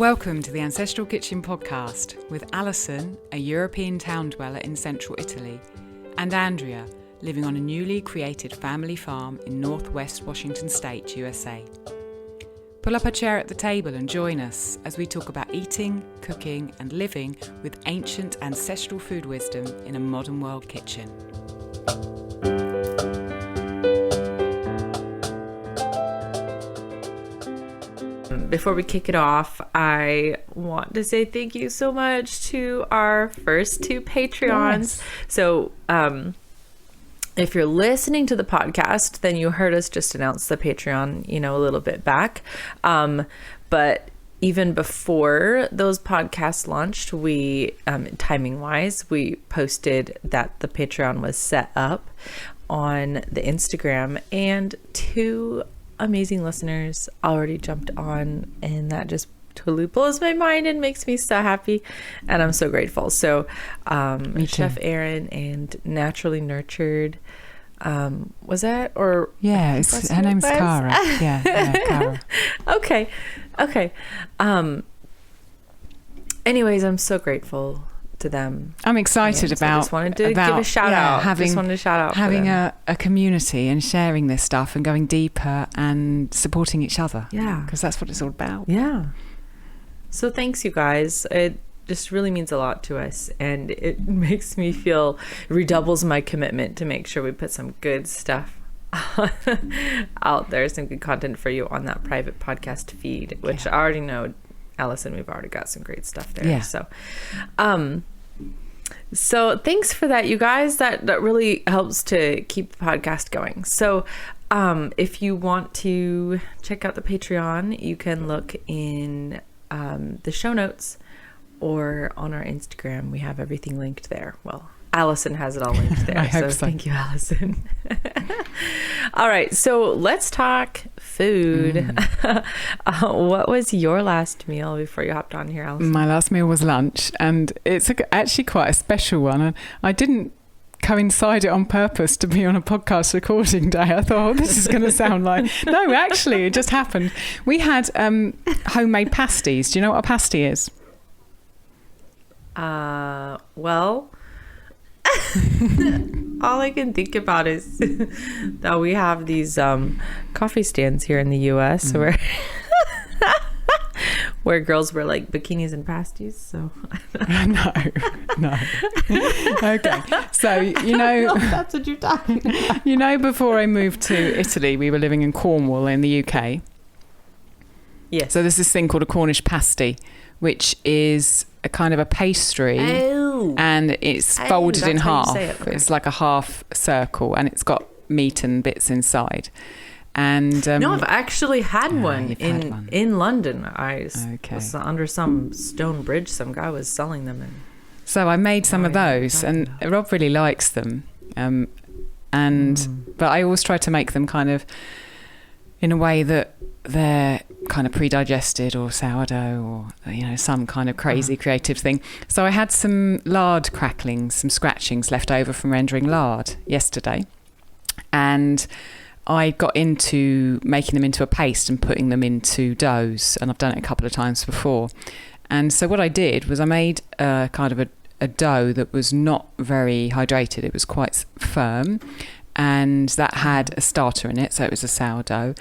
Welcome to the Ancestral Kitchen podcast with Alison, a European town dweller in central Italy, and Andrea, living on a newly created family farm in northwest Washington State, USA. Pull up a chair at the table and join us as we talk about eating, cooking, and living with ancient ancestral food wisdom in a modern world kitchen. Before we kick it off, I want to say thank you so much to our first two Patreons. Yes. So, if you're listening to the podcast, then you heard us just announce the Patreon, a little bit back. But even before those podcasts launched, we, timing wise, we posted that the Patreon was set up on the Instagram, and two amazing listeners already jumped on, and that just totally blows my mind and makes me so happy, and I'm so grateful. So Chef Aaron and Naturally Nurtured, was that, or yeah, her name's Cara. yeah Cara. Okay. Anyways, I'm so grateful to them. I'm excited about. I just wanted to give a shout out. Having a community and sharing this stuff and going deeper and supporting each other. Yeah, because that's what it's all about. Yeah. So thanks, you guys. It just really means a lot to us, and it makes me feel, redoubles my commitment to make sure we put some good stuff out there, some good content for you on that private podcast feed, which I already know, Alison, we've already got some great stuff there. Yeah. So thanks for that, you guys. That really helps to keep the podcast going. So if you want to check out the Patreon, you can look in the show notes or on our Instagram. We have everything linked there. Well, Alison has it all linked there. I hope so. Thank you, Alison. All right, so let's talk food. What was your last meal before you hopped on here, Alison? My last meal was lunch, and it's actually quite a special one. And I didn't coincide it on purpose to be on a podcast recording day. I thought, this is going to sound like... No, actually, it just happened. We had homemade pasties. Do you know what a pasty is? Well... all I can think about is that we have these coffee stands here in the US where girls wear like bikinis and pasties. So no. Okay, so that's what you're talking about. Before I moved to Italy, we were living in Cornwall in the UK. Yes. So there's this thing called a Cornish pasty, which is a kind of a pastry, and it's folded in half. It's like a half circle, and it's got meat and bits inside. And no, I've actually had one in London. I was under some stone bridge. Some guy was selling them, so I made some of those, and Rob really likes them. But I always try to make them kind of in a way that they're kind of pre-digested or sourdough or some kind of crazy creative thing. So I had some lard cracklings, some scratchings left over from rendering lard yesterday, and I got into making them into a paste and putting them into doughs, and I've done it a couple of times before. And so what I did was I made kind of a dough that was not very hydrated. It was quite firm, and that had a starter in it, so it was a sourdough.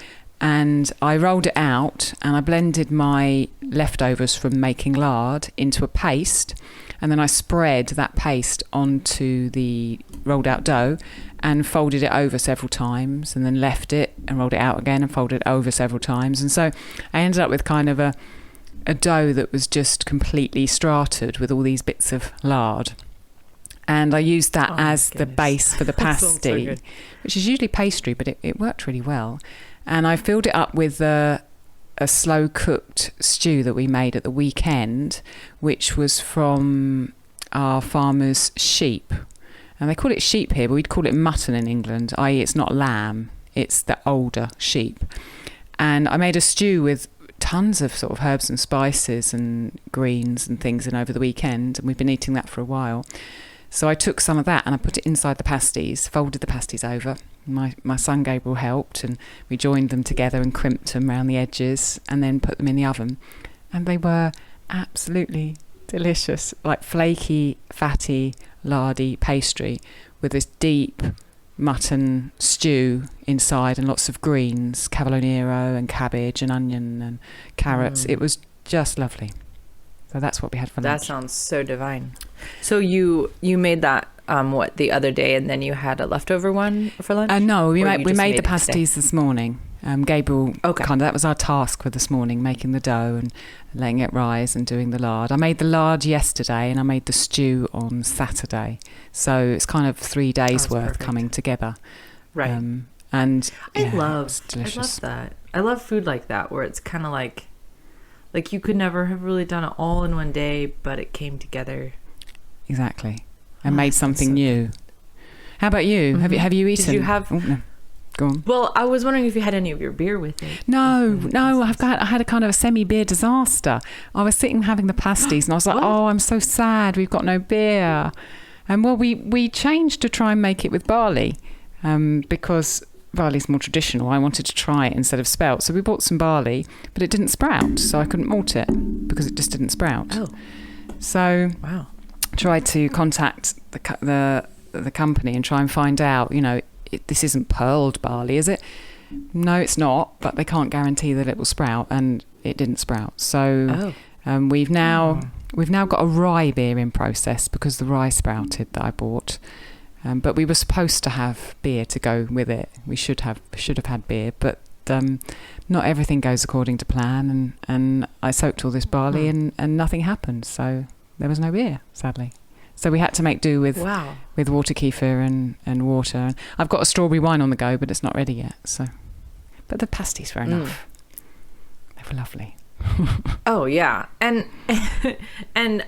And I rolled it out, and I blended my leftovers from making lard into a paste, and then I spread that paste onto the rolled out dough and folded it over several times, and then left it and rolled it out again and folded it over several times. And so I ended up with kind of a dough that was just completely strated with all these bits of lard. And I used that as the base for the pasty, so which is usually pastry, but it worked really well. And I filled it up with a slow cooked stew that we made at the weekend, which was from our farmer's sheep. And they call it sheep here, but we'd call it mutton in England, i.e. it's not lamb, it's the older sheep. And I made a stew with tons of sort of herbs and spices and greens and things in over the weekend, and we've been eating that for a while. So I took some of that and I put it inside the pasties, folded the pasties over. My son Gabriel helped, and we joined them together and crimped them around the edges and then put them in the oven. and they were absolutely delicious, like flaky, fatty, lardy pastry with this deep mutton stew inside and lots of greens, cavolo nero and cabbage and onion and carrots. It was just lovely. So that's what we had for lunch. That sounds so divine. So you made that the other day, and then you had a leftover one for lunch? No, we made the it pasties this morning. Gabriel, that was our task for this morning, making the dough and letting it rise and doing the lard. I made the lard yesterday and I made the stew on Saturday. So it's kind of 3 days worth coming together. Right. And I love that. I love food like that, where it's kind of like you could never have really done it all in one day, but it came together. Exactly. And made something new. How about you? Mm-hmm. Have you eaten? Did you have... Oh, no. Go on. Well, I was wondering if you had any of your beer with it. No. I had a kind of a semi-beer disaster. I was sitting having the pasties and I was like, oh, I'm so sad. We've got no beer. And well, we changed to try and make it with barley because barley's more traditional. I wanted to try it instead of spelt. So we bought some barley, but it didn't sprout. So I couldn't malt it because it just didn't sprout. Oh. So tried to contact the company and try and find out, this isn't pearled barley, is it? No, it's not, but they can't guarantee that it will sprout, and it didn't sprout. So we've now got a rye beer in process because the rye sprouted that I bought. But we were supposed to have beer to go with it. We should have had beer, but not everything goes according to plan. And I soaked all this barley, and nothing happened. So there was no beer, sadly. So we had to make do with water kefir and water. And I've got a strawberry wine on the go, but it's not ready yet. So, but the pasties were enough. They were lovely. Oh yeah, and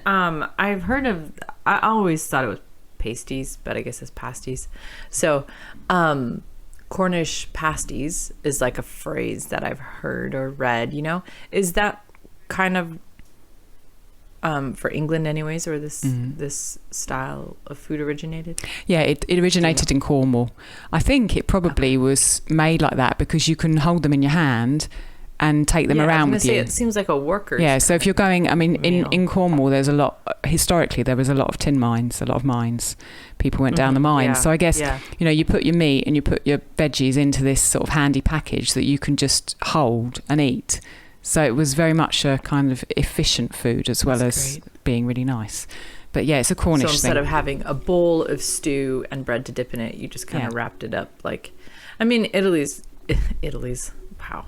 I've heard of. I always thought it was pasties, but I guess it's pasties. So, Cornish pasties is like a phrase that I've heard or read. Is that kind of for England anyways, or this style of food originated? Yeah, it originated in Cornwall. I think it probably was made like that because you can hold them in your hand and take them around with you. It seems like a worker's. Yeah, so if you're going, in Cornwall, there's historically there was a lot of tin mines, a lot of mines. People went down the mines. So I guess, you put your meat and you put your veggies into this sort of handy package that you can just hold and eat. So it was very much a kind of efficient food as well as being really nice. But yeah, it's a Cornish thing. So instead of having a bowl of stew and bread to dip in it, you just kind of wrapped it up Italy's, wow.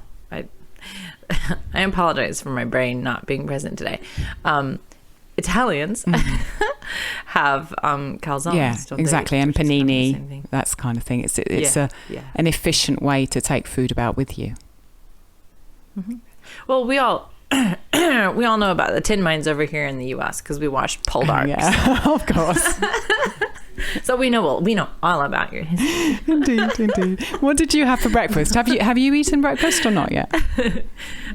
I apologize for my brain not being present today. Italians have calzones. Yeah, exactly. And panini, that's kind of thing. It's an efficient way to take food about with you. Mm-hmm. Well, we all know about the tin mines over here in the U.S. because we watched Poldark. Yeah, of course. So we know all about your history. Indeed. What did you have for breakfast? Have you eaten breakfast or not yet?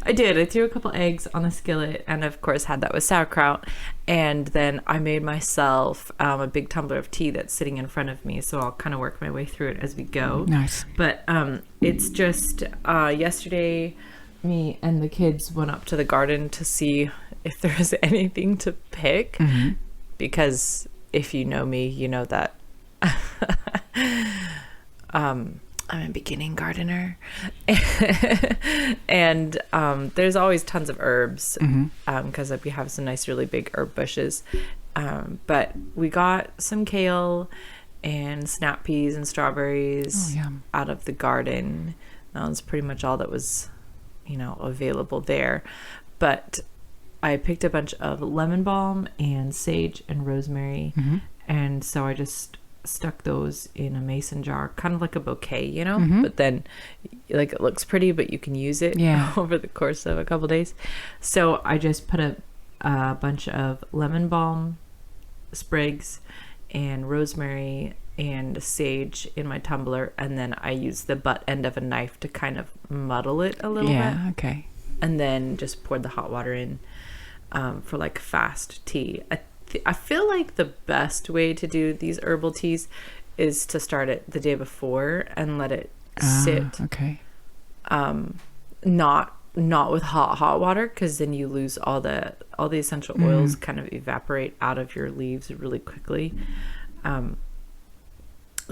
I did. I threw a couple eggs on a skillet, and of course had that with sauerkraut. And then I made myself a big tumbler of tea that's sitting in front of me. So I'll kind of work my way through it as we go. Nice. But it's just yesterday, me and the kids went up to the garden to see if there was anything to pick, because if you know me, you know that I'm a beginning gardener. And there's always tons of herbs because we have some nice, really big herb bushes. But we got some kale and snap peas and strawberries out of the garden. That was pretty much all that was available there. But I picked a bunch of lemon balm and sage and rosemary, and so I just stuck those in a mason jar, kind of like a bouquet, but then it looks pretty, but you can use it over the course of a couple days. So I just put a bunch of lemon balm sprigs and rosemary and sage in my tumbler, and then I use the butt end of a knife to kind of muddle it a little bit. Yeah, okay. And then just poured the hot water in for fast tea. I feel like the best way to do these herbal teas is to start it the day before and let it sit. Okay. Not not with hot water, because then you lose all the essential oils kind of evaporate out of your leaves really quickly. So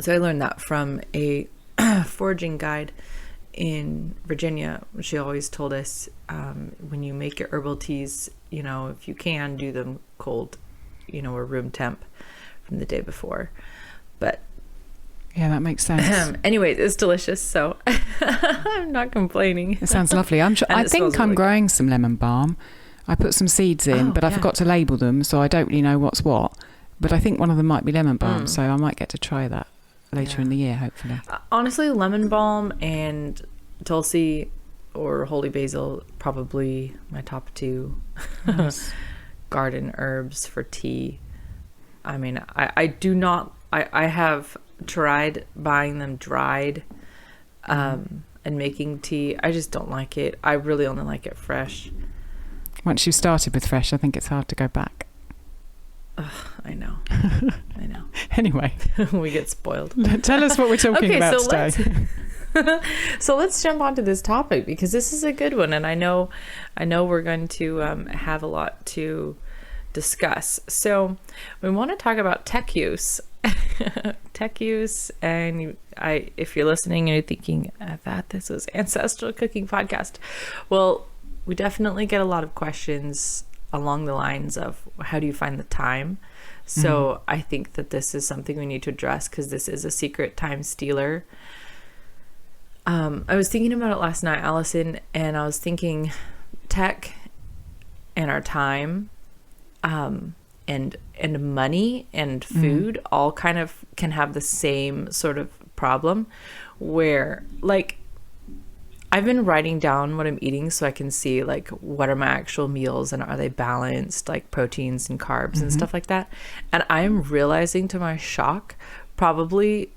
I learned that from a foraging guide in Virginia. She always told us, when you make your herbal teas, you know, if you can, do them cold, you know, or room temp from the day before. But yeah, that makes sense. Anyway, it's delicious, so I'm not complaining. It sounds lovely. I think I'm growing some lemon balm. I put some seeds in, but I forgot to label them, so I don't really know what's what. But I think one of them might be lemon balm, so I might get to try that later in the year, hopefully. Honestly, lemon balm and tulsi or holy basil, probably my top two garden herbs for tea. I mean, I have tried buying them dried and making tea. I just don't like it. I really only like it fresh. Once you've started with fresh, I think it's hard to go back. I know. Anyway. We get spoiled. Tell us what we're talking about today. So let's jump onto this topic, because this is a good one, and I know we're going to have a lot to discuss. So we want to talk about tech use. And if you're listening and you're thinking that this was Ancestral Cooking Podcast, well, we definitely get a lot of questions along the lines of, how do you find the time? So I think that this is something we need to address, because this is a secret time stealer. I was thinking about it last night, Allison, and I was thinking tech and our time, and money and food all kind of can have the same sort of problem, where, like, I've been writing down what I'm eating so I can see, like, what are my actual meals and are they balanced, like proteins and carbs and stuff like that. And I'm realizing, to my shock, probably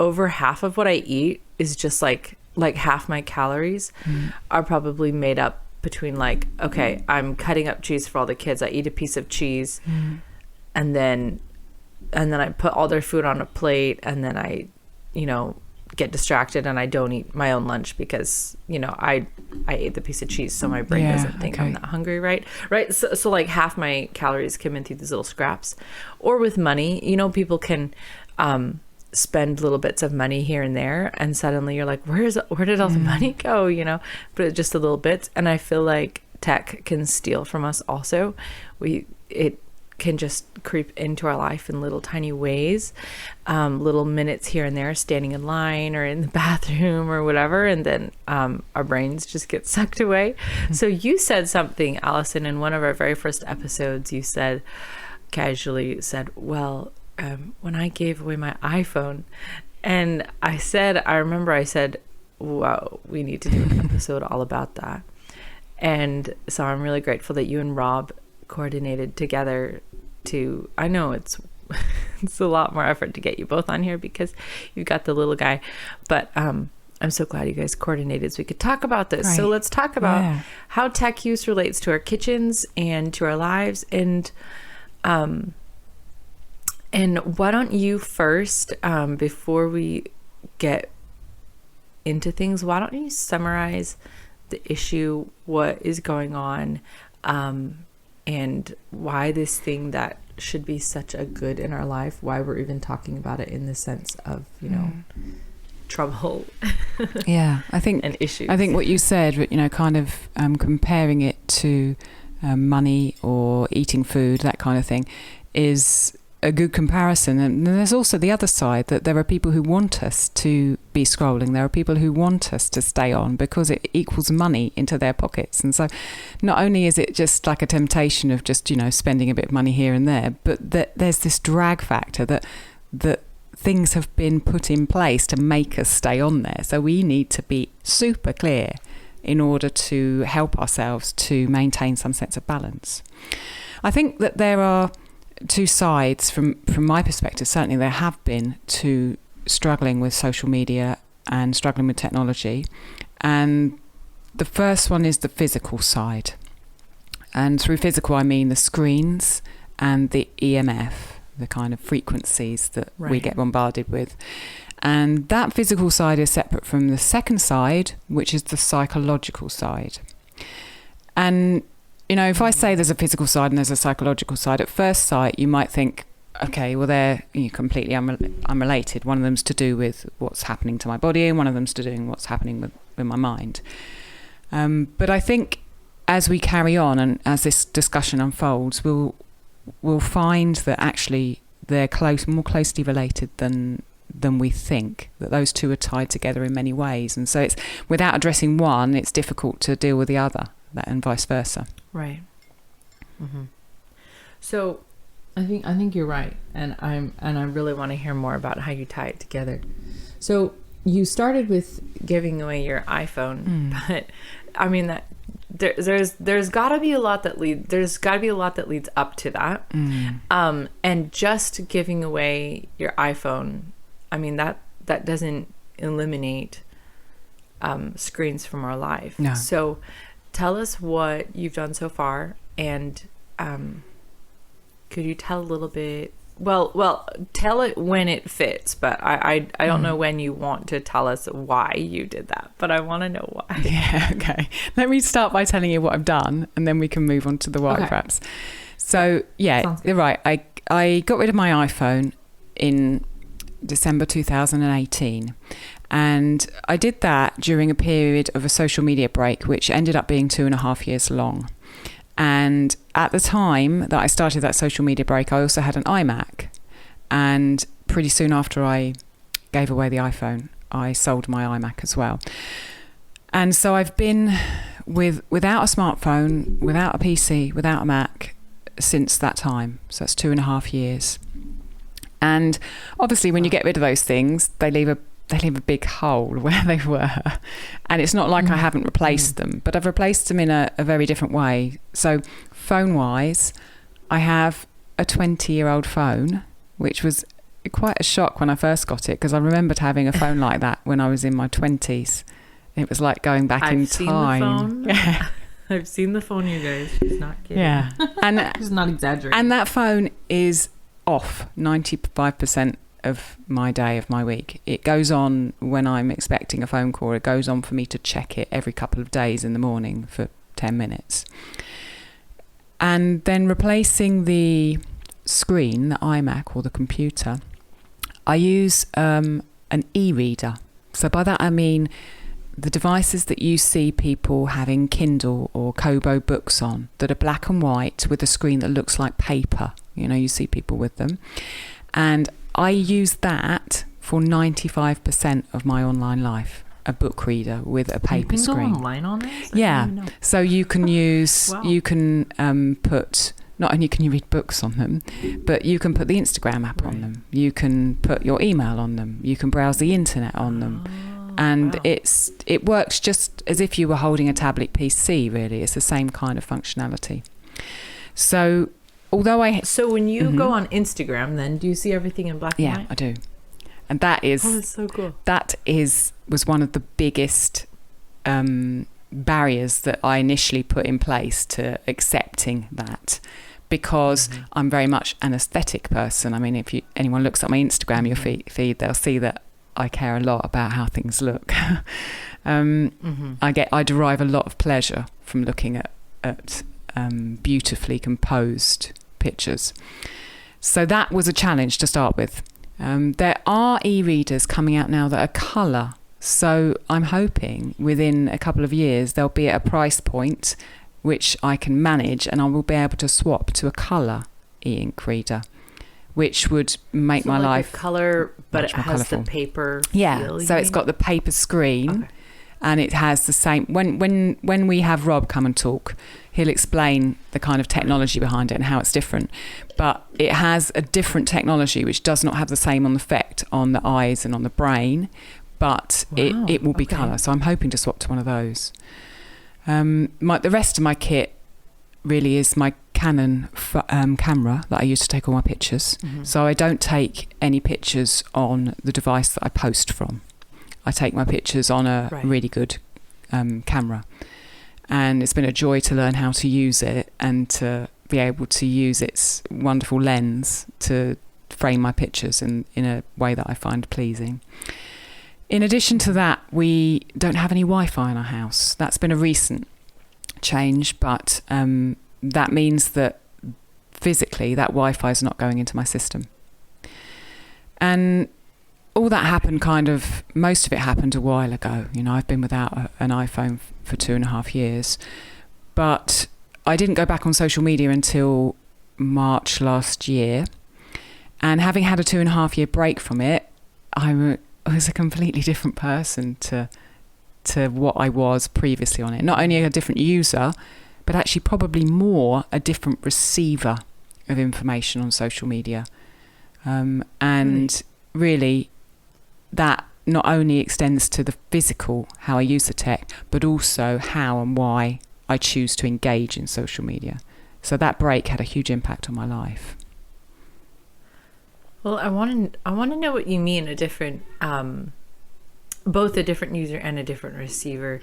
over half of what I eat is just like half my calories are probably made up between, like, okay, I'm cutting up cheese for all the kids. I eat a piece of cheese and then I put all their food on a plate, and then I, you know, get distracted and I don't eat my own lunch because, you know, I ate the piece of cheese, so my brain doesn't think I'm not hungry, right? So like half my calories come in through these little scraps. Or with money, you know, people can spend little bits of money here and there, and suddenly you're like, where did all the money go, you know? But just a little bit. And I feel like tech can steal from us also. It can just creep into our life in little tiny ways, little minutes here and there, standing in line or in the bathroom or whatever, and then our brains just get sucked away. So you said something, Alison, in one of our very first episodes. You said, casually said, well, when I gave away my iPhone, and I remember I said, wow, we need to do an episode all about that. And so I'm really grateful that you and Rob coordinated together to, I know it's a lot more effort to get you both on here because you've got the little guy, but I'm so glad you guys coordinated so we could talk about this. Right. So let's talk about how tech use relates to our kitchens and to our lives. And why don't you first, before we get into things, why don't you summarize the issue, what is going on, and why this thing that should be such a good in our life, why we're even talking about it in the sense of, you know, trouble. I think and issues. I think what you said, you know, kind of comparing it to money or eating food, that kind of thing, is a good comparison. And there's also the other side, that there are people who want us to be scrolling. There are people who want us to stay on because it equals money into their pockets. And so not only is it just like a temptation of just, you know, spending a bit of money here and there, but there's this drag factor that things have been put in place to make us stay on there. So we need to be super clear in order to help ourselves to maintain some sense of balance. I think that there are two sides from my perspective. Certainly there have been, to struggling with social media and struggling with technology. And the first one is the physical side. And through physical, I mean the screens and the EMF, the kind of frequencies that we get bombarded with. And that physical side is separate from the second side, which is the psychological side. And, if I say there's a physical side and there's a psychological side, at first sight, you might think, okay, well, they're completely unrelated. One of them's to do with what's happening to my body, and one of them's to do with what's happening with my mind. But I think as we carry on and as this discussion unfolds, we'll find that actually they're more closely related than we think, that those two are tied together in many ways. And so it's, without addressing one, it's difficult to deal with the other, and vice versa. Right. Mm-hmm. So I think you're right, and I really want to hear more about how you tie it together. So you started with giving away your iPhone, but I mean that there's got to be a lot that leads up to that. And just giving away your iPhone, I mean that doesn't eliminate screens from our life. No. So tell us what you've done so far, and could you tell a little bit? Well, tell it when it fits, but I don't know when you want to tell us why you did that, but I want to know why. Yeah, okay. Let me start by telling you what I've done, and then we can move on to the why, perhaps. So, yeah, you're right. I got rid of my iPhone in December 2018, and I did that during a period of a social media break, which ended up being 2.5 years long. And at the time that I started that social media break, I also had an iMac. And pretty soon after I gave away the iPhone, I sold my iMac as well. And so I've been without a smartphone, without a PC, without a Mac since that time. So that's 2.5 years. And obviously when you get rid of those things, they leave a big hole where they were. And it's not like I haven't replaced them, but I've replaced them in a very different way. So phone-wise, I have a 20-year-old phone, which was quite a shock when I first got it, because I remembered having a phone like that when I was in my 20s. It was like going back in time. The phone. I've seen the phone, you guys. She's not kidding. Yeah. And she's not exaggerating. And that phone is off 95% of my day, of my week. It goes on when I'm expecting a phone call. It goes on for me to check it every couple of days in the morning for 10 minutes. And then replacing the screen, the iMac or the computer, I use an e-reader. So by that I mean the devices that you see people having Kindle or Kobo books on, that are black and white with a screen that looks like paper. You see people with them. And I use that for 95% of my online life, a book reader with a paper screen. You can go online on this? Yeah. So you can use, you can put, not only can you read books on them, but you can put the Instagram app on them. You can put your email on them. You can browse the internet on them. And it works just as if you were holding a tablet PC, really. It's the same kind of functionality. So So when you go on Instagram, then do you see everything in black and white? Yeah, I do. And that is that's so cool. Was one of the biggest barriers that I initially put in place to accepting that, because I'm very much an aesthetic person. I mean, if anyone looks at my Instagram, your feed, they'll see that I care a lot about how things look. I derive a lot of pleasure from looking at beautifully composed pictures. So that was a challenge to start with. There are e-readers coming out now that are colour. So I'm hoping within a couple of years they'll be at a price point which I can manage, and I will be able to swap to a colour e-ink reader, which would make my life a colour, but it has colourful. The paper feel, so it's got the paper screen, and it has the same. When we have Rob come and talk, he'll explain the kind of technology behind it and how it's different. But it has a different technology which does not have the same effect on the eyes and on the brain, but it will be colour. So I'm hoping to swap to one of those. The rest of my kit really is my Canon camera that I use to take all my pictures. So I don't take any pictures on the device that I post from. I take my pictures on a really good camera. And it's been a joy to learn how to use it and to be able to use its wonderful lens to frame my pictures in a way that I find pleasing. In addition to that, we don't have any Wi-Fi in our house. That's been a recent change, but that means that physically that Wi-Fi is not going into my system. And all that happened most of it happened a while ago. I've been without an iPhone for 2.5 years, but I didn't go back on social media until March last year. And having had a 2.5 year break from it, I was a completely different person to what I was previously on it. Not only a different user, but actually probably more a different receiver of information on social media. And really, that not only extends to the physical, how I use the tech, but also how and why I choose to engage in social media. So that break had a huge impact on my life. Well, I want to know what you mean, a different, both a different user and a different receiver.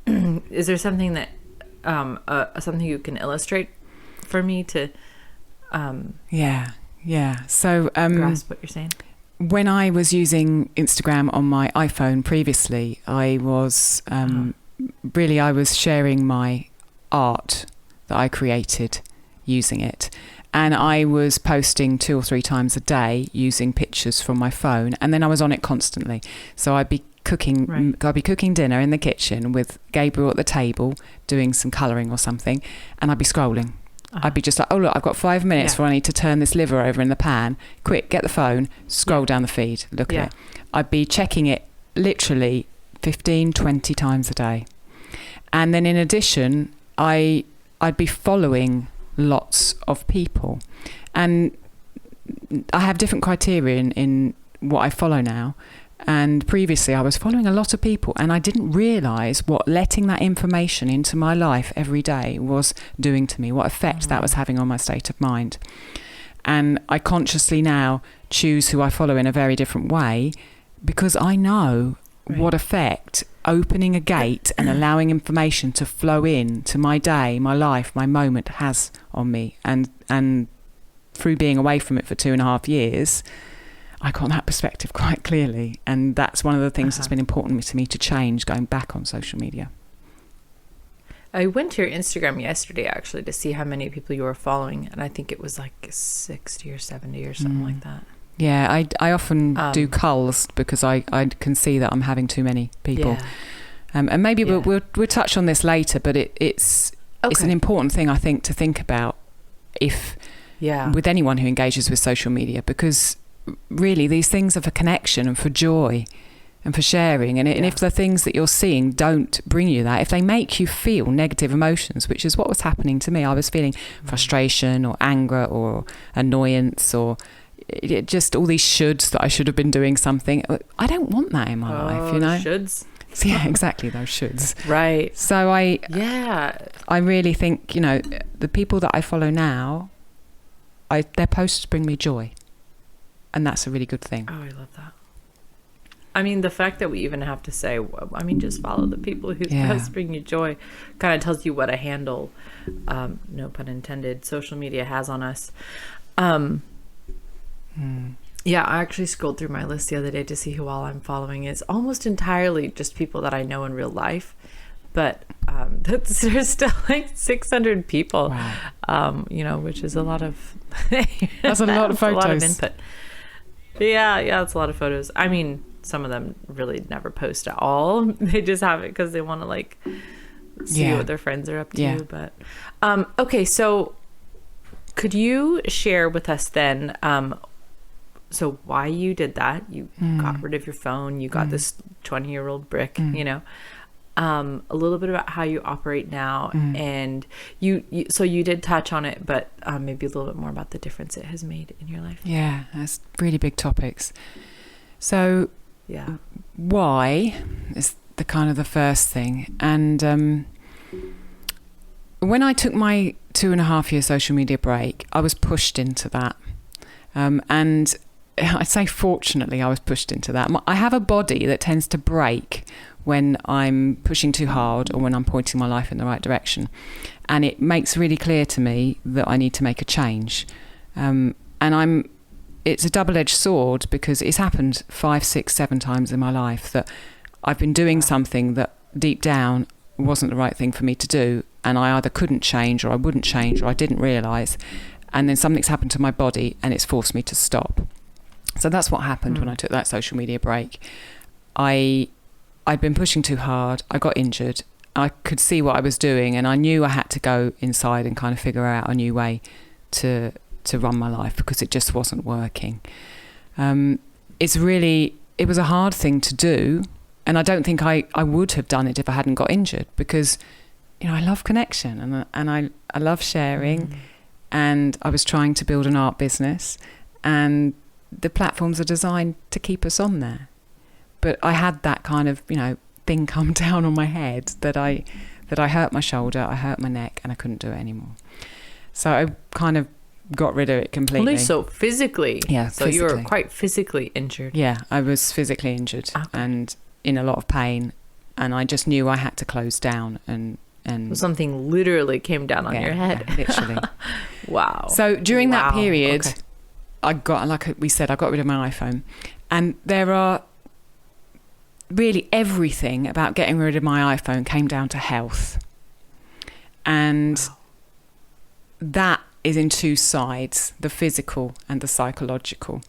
Is there something that, something you can illustrate for me to, Yeah. So, grasp what you're saying? When I was using Instagram on my iPhone previously, I was I was sharing my art that I created using it. And I was posting 2 or 3 times a day using pictures from my phone. And then I was on it constantly. So I'd be cooking dinner in the kitchen with Gabriel at the table doing some colouring or something. And I'd be scrolling. I'd be just like, oh, look, I've got 5 minutes where I need to turn this liver over in the pan. Quick, get the phone, scroll down the feed, look at it. I'd be checking it literally 15, 20 times a day. And then in addition, I'd be following lots of people. And I have different criteria in what I follow now. And previously I was following a lot of people, and I didn't realise what letting that information into my life every day was doing to me, what effect that was having on my state of mind. And I consciously now choose who I follow in a very different way, because I know what effect opening a gate and allowing information to flow in to my day, my life, my moment has on me. And through being away from it for 2.5 years, I got that perspective quite clearly. And that's one of the things that's been important to me to change, going back on social media. I went to your Instagram yesterday, actually, to see how many people you were following. And I think it was like 60 or 70 or something like that. Yeah, I often do culls because I can see that I'm having too many people. Yeah. And maybe we'll touch on this later, but it's an important thing, I think, to think about with anyone who engages with social media, because really these things are for connection and for joy and for sharing. And if the things that you're seeing don't bring you that, if they make you feel negative emotions, which is what was happening to me, I was feeling frustration or anger or annoyance or just all these shoulds that I should have been doing something. I don't want that in my life, shoulds. So, yeah, exactly, those shoulds. Right. So I really think, the people that I follow now, their posts bring me joy. And that's a really good thing. Oh, I love that. I mean, the fact that we even have to say, just follow the people whose posts bring you joy kind of tells you what a handle, no pun intended, social media has on us. Yeah, I actually scrolled through my list the other day to see who all I'm following is almost entirely just people that I know in real life. But there's still like 600 people, which is a lot of... That's a lot of photos. A lot of input. Yeah, that's a lot of photos. I mean, some of them really never post at all. They just have it because they want to see what their friends are up to. Yeah. But okay, so could you share with us then... So why you did that? You got rid of your phone. You got this 20-year-old brick, a little bit about how you operate now. And so you did touch on it, but maybe a little bit more about the difference it has made in your life. Yeah, that's really big topics. So why is the first thing. And when I took my 2.5 year social media break, I was pushed into that. And I'd say fortunately I was pushed into that. I have a body that tends to break when I'm pushing too hard or when I'm pointing my life in the right direction. And it makes really clear to me that I need to make a change. And it's a double-edged sword because it's happened 5, 6, 7 times in my life that I've been doing something that deep down wasn't the right thing for me to do, and I either couldn't change or I wouldn't change or I didn't realise, and then something's happened to my body and it's forced me to stop. So that's what happened when I took that social media break. I'd been pushing too hard, I got injured, I could see what I was doing, and I knew I had to go inside and kind of figure out a new way to run my life, because it just wasn't working. It was a hard thing to do, and I don't think I would have done it if I hadn't got injured, because I love connection and I love sharing, and I was trying to build an art business, and the platforms are designed to keep us on there. But I had that kind of thing come down on my head that I hurt my shoulder, I hurt my neck, and I couldn't do it anymore. So I kind of got rid of it completely. Only so physically. Yeah, so physically. you were quite physically injured. Yeah, I was physically injured and in a lot of pain, and I just knew I had to close down and something literally came down on your head. Yeah, literally. Wow. So during that period, I got, like we said, I got rid of my iPhone, and there are really everything about getting rid of my iPhone came down to health, and that is in two sides, the physical and the psychological.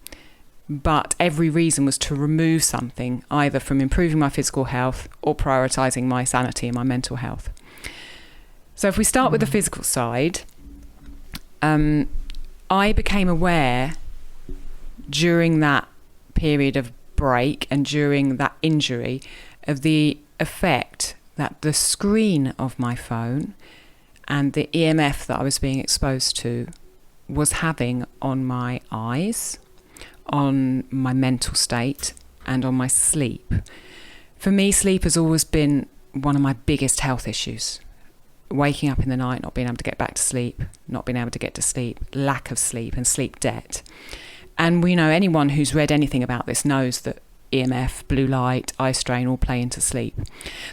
But every reason was to remove something, either from improving my physical health or prioritising my sanity and my mental health. So if we start with the physical side, I became aware during that period of break and during that injury of the effect that the screen of my phone and the EMF that I was being exposed to was having on my eyes, on my mental state, and on my sleep. For me, sleep has always been one of my biggest health issues. Waking up in the night, not being able to get back to sleep, not being able to get to sleep, lack of sleep, and sleep debt. And we know anyone who's read anything about this knows that EMF, blue light, eye strain all play into sleep.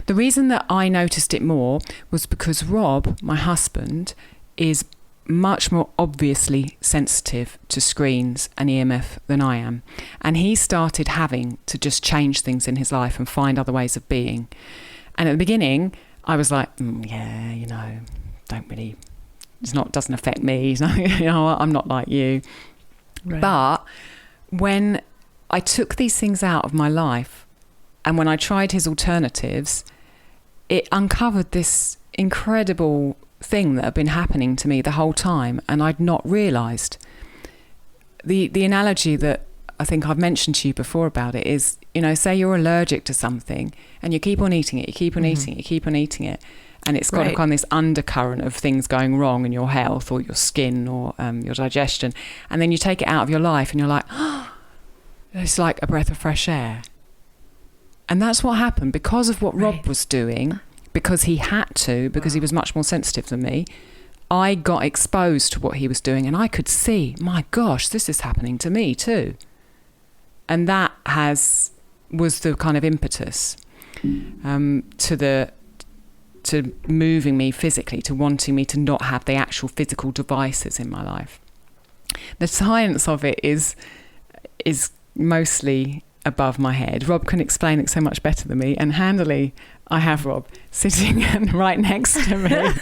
The reason that I noticed it more was because Rob, my husband, is much more obviously sensitive to screens and EMF than I am. And he started having to just change things in his life and find other ways of being. And at the beginning, I was like, don't really, doesn't affect me. I'm not like you. Right. But when I took these things out of my life, and when I tried his alternatives, it uncovered this incredible thing that had been happening to me the whole time, and I'd not realised. The analogy that I think I've mentioned to you before about it is, say you're allergic to something and you keep on eating it, you keep on eating it, you keep on eating it, and it's got kind of this undercurrent of things going wrong in your health or your skin or your digestion, and then you take it out of your life and you're like, it's like a breath of fresh air. And that's what happened because of what Rob was doing, because he had to, because he was much more sensitive than me. I got exposed to what he was doing, and I could see, my gosh, this is happening to me too. And that was the kind of impetus to moving me physically, to wanting me to not have the actual physical devices in my life. The science of it is mostly above my head. Rob can explain it so much better than me, and handily I have Rob sitting right next to me.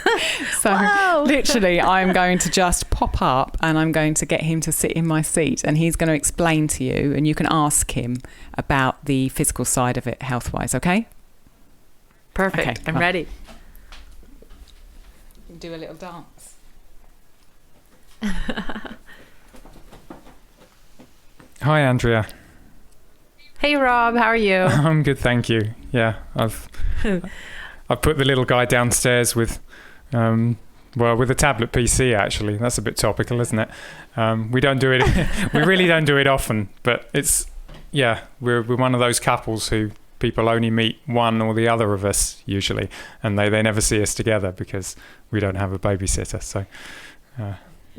So literally I'm going to just pop up and I'm going to get him to sit in my seat, and he's going to explain to you, and you can ask him about the physical side of it health-wise, okay? Perfect. Okay, I'm ready. Do a little dance. Hi, Andrea. Hey, Rob. How are you? I'm good, thank you. Yeah, I've put the little guy downstairs with a tablet PC. Actually, that's a bit topical, isn't it? We don't do it. We really don't do it often, but we're one of those couples who people only meet one or the other of us usually, and they never see us together because we don't have a babysitter. So.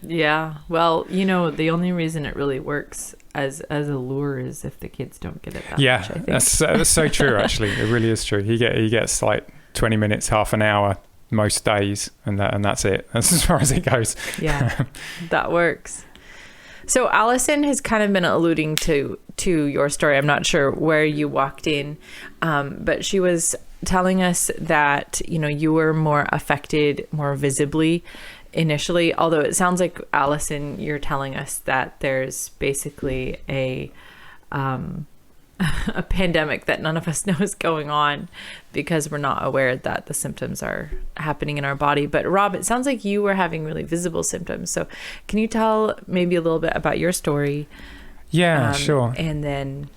Yeah, well, the only reason it really works as a lure is if the kids don't get it that much, I think. That's so true, actually. It really is true. He gets like 20 minutes, half an hour most days, and that's it. That's as far as it goes. Yeah, that works. So Alison has kind of been alluding to your story. I'm not sure where you walked in, but she was telling us that, you were more affected more visibly initially, although it sounds like, Alison, you're telling us that there's basically a pandemic that none of us know is going on because we're not aware that the symptoms are happening in our body. But Rob, it sounds like you were having really visible symptoms. So can you tell maybe a little bit about your story? Yeah, sure. And then,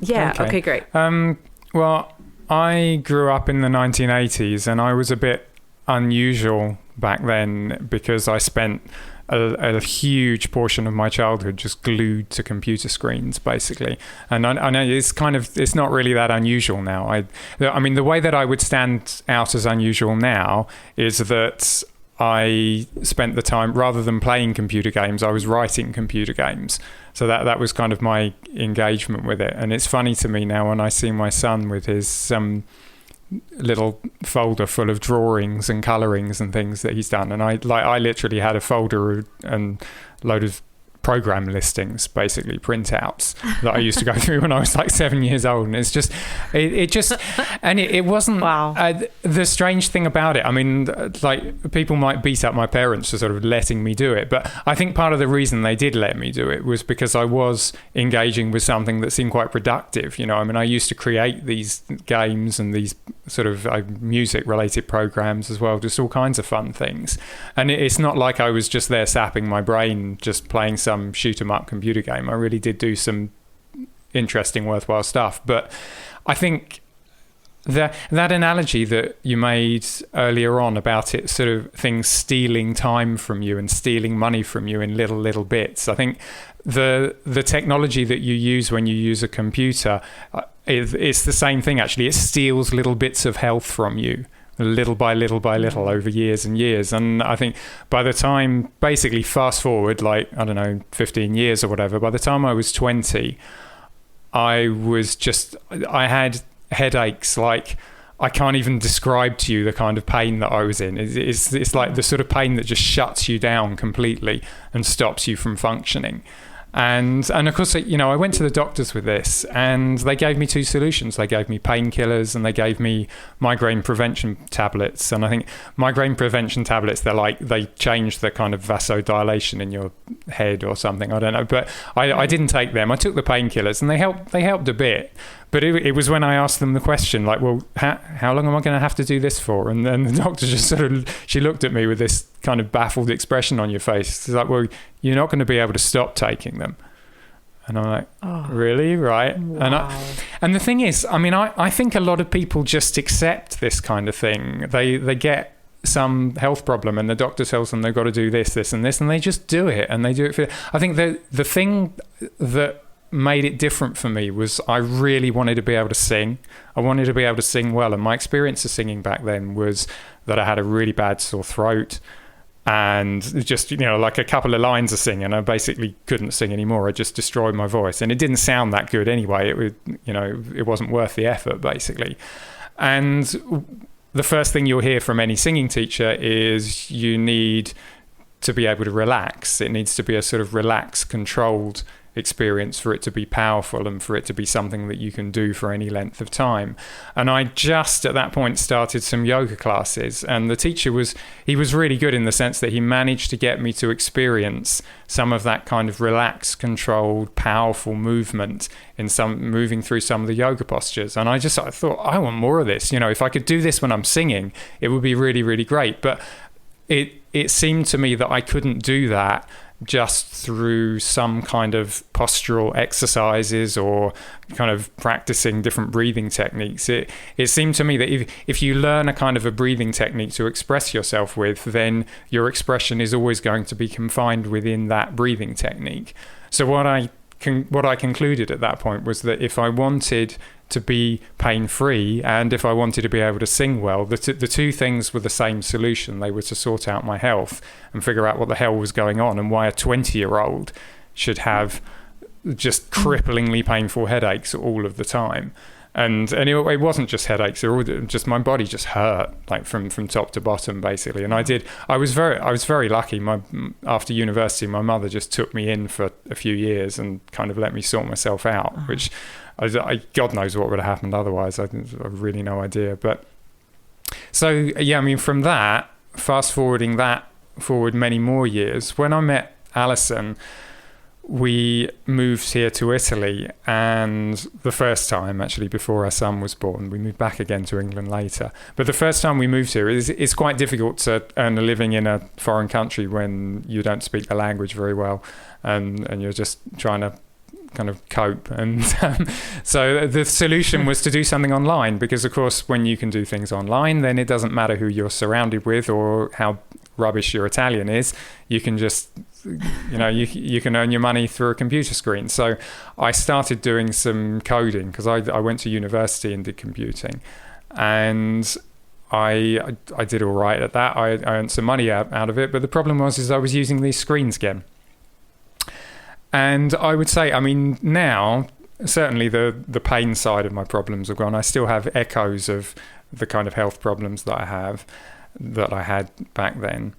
okay, great. Well, I grew up in the 1980s, and I was a bit unusual back then because I spent a huge portion of my childhood just glued to computer screens, basically. And I know it's not really that unusual now. I mean, the way that I would stand out as unusual now is that I spent the time, rather than playing computer games, I was writing computer games. So that was kind of my engagement with it. And it's funny to me now when I see my son with his little folder full of drawings and colorings and things that he's done, and I literally had a folder and load of program listings, basically printouts, that I used to go through when I was like 7 years old. And it's just it wasn't. Wow. The strange thing about it, I mean, like, people might beat up my parents for sort of letting me do it, but I think part of the reason they did let me do it was because I was engaging with something that seemed quite productive. I mean, I used to create these games and these sort of music related programs as well, just all kinds of fun things. And it's not like I was just there sapping my brain just playing some shoot 'em up computer game. I really did do some interesting, worthwhile stuff. But I think that analogy that you made earlier on about it, sort of things stealing time from you and stealing money from you in little bits, I think the technology that you use when you use a computer, it's the same thing actually. It steals little bits of health from you, little by little over years and years. And I think by the time, basically fast forward, like, I don't know, 15 years or whatever, by the time I was 20, I had headaches like I can't even describe to you the kind of pain that I was in. It's like the sort of pain that just shuts you down completely and stops you from functioning. And of course, I went to the doctors with this, and they gave me two solutions. They gave me painkillers, and they gave me migraine prevention tablets. And I think migraine prevention tablets, they change the kind of vasodilation in your head or something. I don't know, but I didn't take them. I took the painkillers, and they helped a bit. But it was when I asked them the question, like, well, how long am I going to have to do this for? And then the doctor just she looked at me with this kind of baffled expression on your face. It's like, well, you're not going to be able to stop taking them. And I'm like, oh, really? Right. Wow. And the thing is, I mean, I think a lot of people just accept this kind of thing. They get some health problem and the doctor tells them they've got to do this and this, and they just do it, and they do it I think the thing that made it different for me was I really wanted to be able to sing. I wanted to be able to sing well, and my experience of singing back then was that I had a really bad sore throat, and just like a couple of lines of singing, I basically couldn't sing anymore. I just destroyed my voice, and it didn't sound that good anyway. It wasn't worth the effort, basically. And the first thing you'll hear from any singing teacher is you need to be able to relax. It needs to be a sort of relaxed, controlled experience for it to be powerful and for it to be something that you can do for any length of time. And I just at that point started some yoga classes, and the teacher was really good in the sense that he managed to get me to experience some of that kind of relaxed, controlled, powerful movement in moving through some of the yoga postures. And I thought, I want more of this. If I could do this when I'm singing, it would be really, really great. But it seemed to me that I couldn't do that just through some kind of postural exercises or kind of practicing different breathing techniques. It seemed to me that if you learn a kind of a breathing technique to express yourself with, then your expression is always going to be confined within that breathing technique. So what I concluded at that point was that if I wanted to be pain-free and if I wanted to be able to sing well, the two things were the same solution. They were to sort out my health and figure out what the hell was going on and why a 20-year-old should have just cripplingly painful headaches all of the time. And it wasn't just headaches; just my body just hurt, like from top to bottom, basically. And I was very lucky. After university, my mother just took me in for a few years and kind of let me sort myself out, which God knows what would have happened otherwise. I've really no idea. But so yeah, I mean, from that, fast forwarding that forward many more years, when I met Alison, we moved here to Italy, and the first time, actually, before our son was born, we moved back again to England later. But the first time we moved here, it's quite difficult to earn a living in a foreign country when you don't speak the language very well, and you're just trying to kind of cope. And so the solution was to do something online, because of course when you can do things online, then it doesn't matter who you're surrounded with or how rubbish your Italian is. You can just, you can earn your money through a computer screen. So I started doing some coding, because I went to university and did computing, and I did all right at that. I earned some money out of it, but the problem was I was using these screens again. And I would say, I mean, now, certainly the pain side of my problems have gone. I still have echoes of the kind of health problems that I had back then.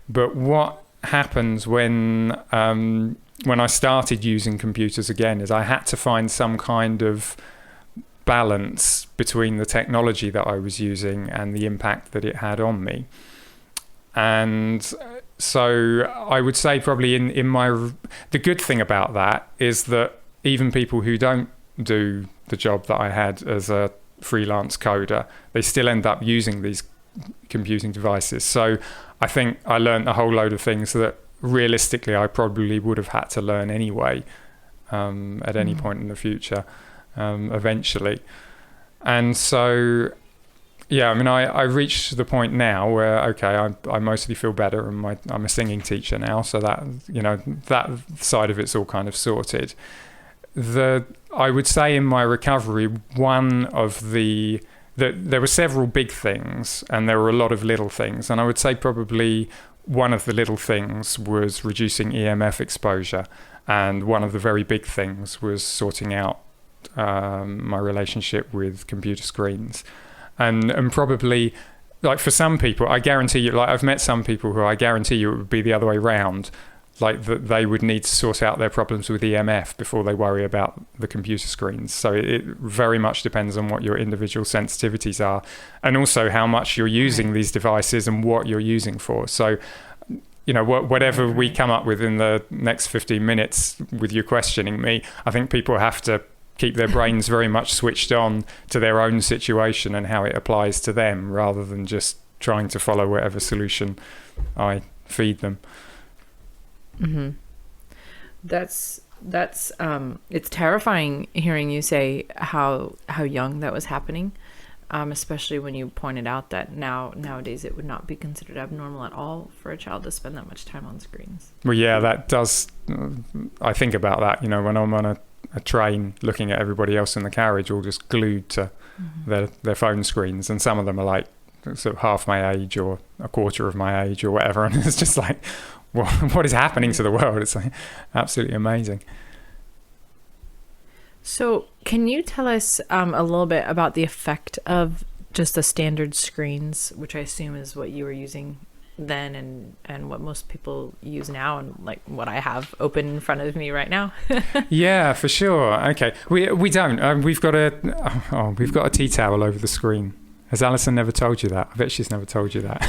But what happens when I started using computers again is I had to find some kind of balance between the technology that I was using and the impact that it had on me. And so I would say probably the good thing about that is that even people who don't do the job that I had as a freelance coder, they still end up using these computing devices. So I think I learned a whole load of things that realistically I probably would have had to learn anyway at any point in the future, eventually. And so yeah, I mean, I reached the point now where, okay, I mostly feel better, and I'm a singing teacher now, so that, that side of it's all kind of sorted. I would say in my recovery, there were several big things, and there were a lot of little things, and I would say probably one of the little things was reducing EMF exposure, and one of the very big things was sorting out my relationship with computer screens. And probably, like, for some people, I guarantee you, like, I've met some people who I guarantee you it would be the other way around, like that they would need to sort out their problems with EMF before they worry about the computer screens. So it very much depends on what your individual sensitivities are, and also how much you're using these devices and what you're using for. So, whatever we come up with in the next 15 minutes with you questioning me, I think people have to keep their brains very much switched on to their own situation and how it applies to them, rather than just trying to follow whatever solution I feed them. Mm-hmm. That's it's terrifying hearing you say how young that was happening, especially when you pointed out that nowadays it would not be considered abnormal at all for a child to spend that much time on screens. Well, yeah, that does. I think about that, when I'm on a train looking at everybody else in the carriage all just glued to their phone screens, and some of them are like sort of half my age or a quarter of my age or whatever, and it's just like, what is happening to the world? It's like absolutely amazing. So can you tell us a little bit about the effect of just the standard screens, which I assume is what you were using then and what most people use now, and like what I have open in front of me right now? Yeah, for sure. Okay, we don't. We've got a tea towel over the screen. Has Alison never told you that? I bet she's never told you that.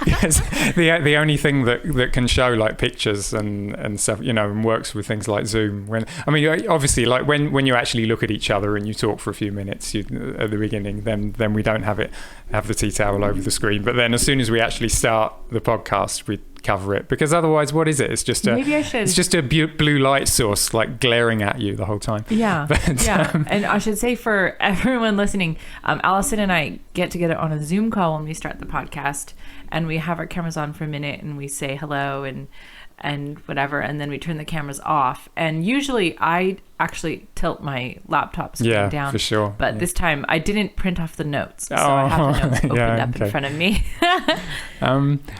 Yes, the only thing that can show like pictures and stuff, and works with things like Zoom. Obviously, like when you actually look at each other and you talk for a few minutes at the beginning, then we don't have the tea towel over the screen. But then as soon as we actually start the podcast, we cover it, because otherwise, what is it? It's just a blue light source like glaring at you the whole time. Yeah. And I should say, for everyone listening, Alison and I get together on a Zoom call when we start the podcast, and we have our cameras on for a minute and we say hello and whatever, and then we turn the cameras off. And usually I actually tilt my laptop screen down. For sure. But this time I didn't print off the notes, so I have the notes opened up in front of me.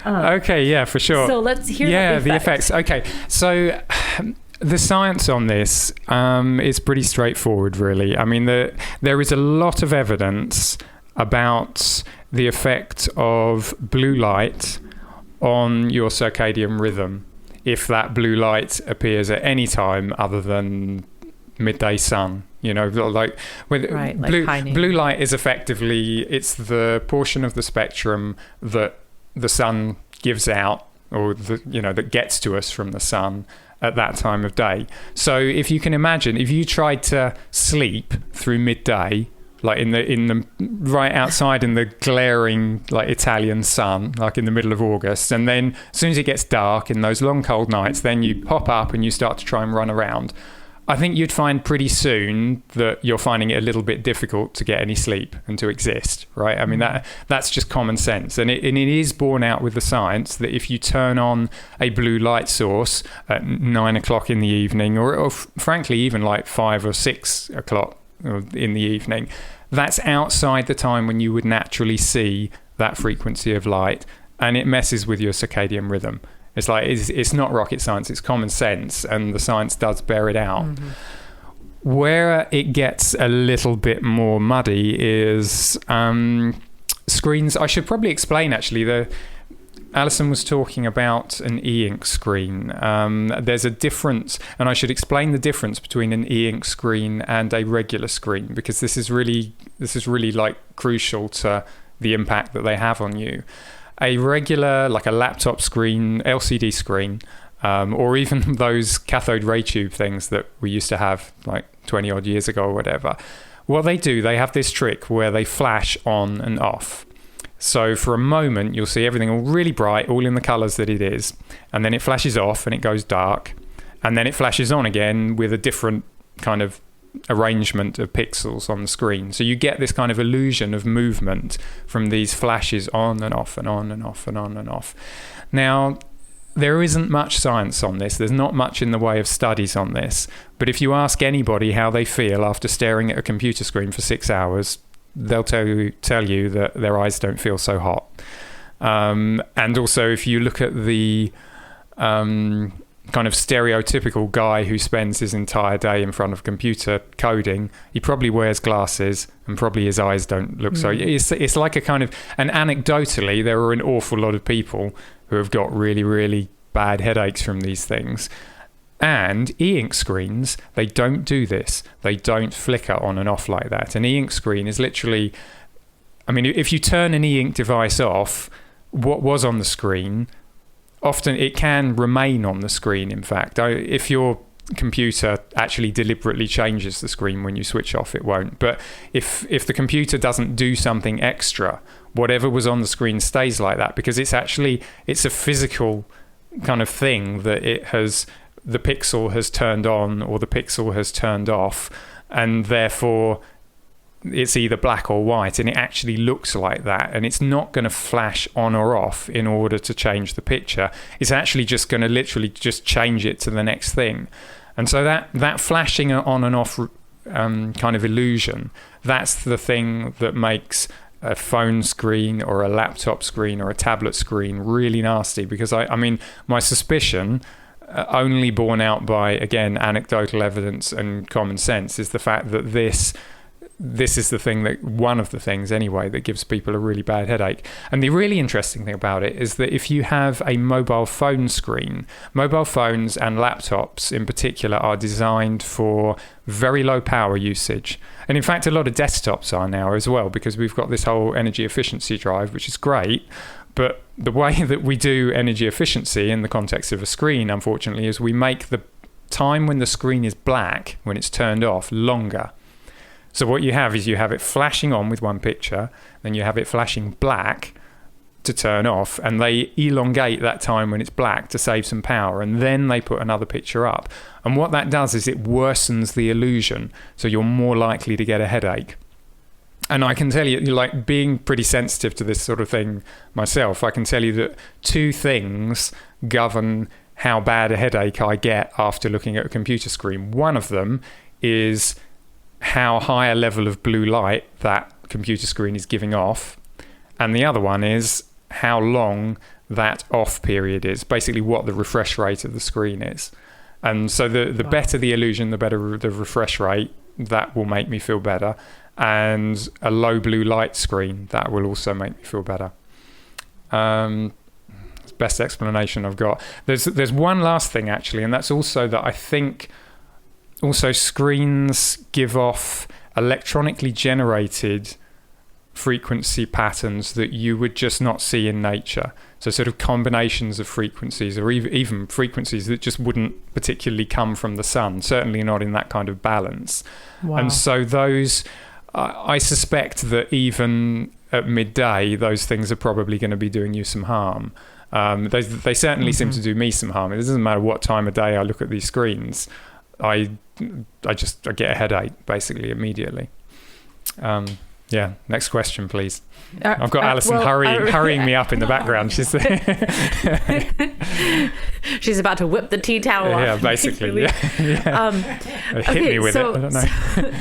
Okay, yeah, for sure. So let's hear the effects. Okay, so The science on this is pretty straightforward, really. I mean, there is a lot of evidence about the effect of blue light on your circadian rhythm if that blue light appears at any time other than midday sun. Like blue light is effectively, it's the portion of the spectrum that the sun gives out, or that gets to us from the sun at that time of day. So if you can imagine, if you tried to sleep through midday, like in the right outside in the glaring like Italian sun, like in the middle of August, and then as soon as it gets dark in those long cold nights, then you pop up and you start to try and run around, I think you'd find pretty soon that you're finding it a little bit difficult to get any sleep and to exist, right? I mean, that's just common sense. And it is borne out with the science that if you turn on a blue light source at 9 o'clock in the evening, or frankly, even like 5 or 6 o'clock in the evening, that's outside the time when you would naturally see that frequency of light, and it messes with your circadian rhythm. It's like, it's not rocket science, it's common sense, and the science does bear it out. Mm-hmm. Where it gets a little bit more muddy is screens. I should probably explain, actually, Alison was talking about an e-ink screen. There's a difference, and I should explain the difference between an e-ink screen and a regular screen, because this is really like crucial to the impact that they have on you. A regular, like a laptop screen, LCD screen, or even those cathode ray tube things that we used to have like 20 odd years ago or whatever. What they do, they have this trick where they flash on and off. So for a moment, you'll see everything all really bright, all in the colors that it is. And then it flashes off and it goes dark. And then it flashes on again with a different kind of arrangement of pixels on the screen. So you get this kind of illusion of movement from these flashes on and off and on and off and on and off. Now, there isn't much science on this. There's not much in the way of studies on this. But if you ask anybody how they feel after staring at a computer screen for 6 hours, they'll tell you that their eyes don't feel so hot. And also, if you look at the kind of stereotypical guy who spends his entire day in front of a computer coding, he probably wears glasses and probably his eyes don't look so. It's like a kind of, and anecdotally, there are an awful lot of people who have got really, really bad headaches from these things. And e-ink screens, they don't do this. They don't flicker on and off like that. An e-ink screen is literally, I mean, if you turn an e-ink device off, what was on the screen, often it can remain on the screen, in fact. If your computer actually deliberately changes the screen when you switch off, it won't. But if the computer doesn't do something extra, whatever was on the screen stays like that, because it's a physical kind of thing that the pixel has turned on or the pixel has turned off, and therefore it's either black or white, and it actually looks like that, and it's not going to flash on or off in order to change the picture. It's actually just going to literally just change it to the next thing. And so that flashing on and off kind of illusion, that's the thing that makes a phone screen or a laptop screen or a tablet screen really nasty. Because I mean, my suspicion, only borne out by, again, anecdotal evidence and common sense, is the fact that this is the thing, that one of the things anyway, that gives people a really bad headache. And the really interesting thing about it is that if you have a mobile phone screen, mobile phones and laptops in particular are designed for very low power usage. And in fact, a lot of desktops are now as well, because we've got this whole energy efficiency drive, which is great. But the way that we do energy efficiency in the context of a screen, unfortunately, is we make the time when the screen is black, when it's turned off, longer. So what you have is you have it flashing on with one picture, then you have it flashing black to turn off, and they elongate that time when it's black to save some power, and then they put another picture up. And what that does is it worsens the illusion, so you're more likely to get a headache. And I can tell you, like, being pretty sensitive to this sort of thing myself, I can tell you that two things govern how bad a headache I get after looking at a computer screen. One of them is how high a level of blue light that computer screen is giving off. And the other one is how long that off period is, basically what the refresh rate of the screen is. And so the better the illusion, the better the refresh rate. That will make me feel better. And a low blue light screen, that will also make me feel better. Best explanation I've got. There's one last thing actually, and that's also that I think also screens give off electronically generated frequency patterns that you would just not see in nature. So sort of combinations of frequencies, or even frequencies that just wouldn't particularly come from the sun, certainly not in that kind of balance. Wow. And so those, I suspect that even at midday, those things are probably going to be doing you some harm. They certainly seem to do me some harm. It doesn't matter what time of day I look at these screens. I get a headache basically immediately. Yeah, next question, please. I've got Alison hurrying me up in the background. She's she's about to whip the tea towel off. Yeah, basically. Yeah. Hit me with it. I don't know.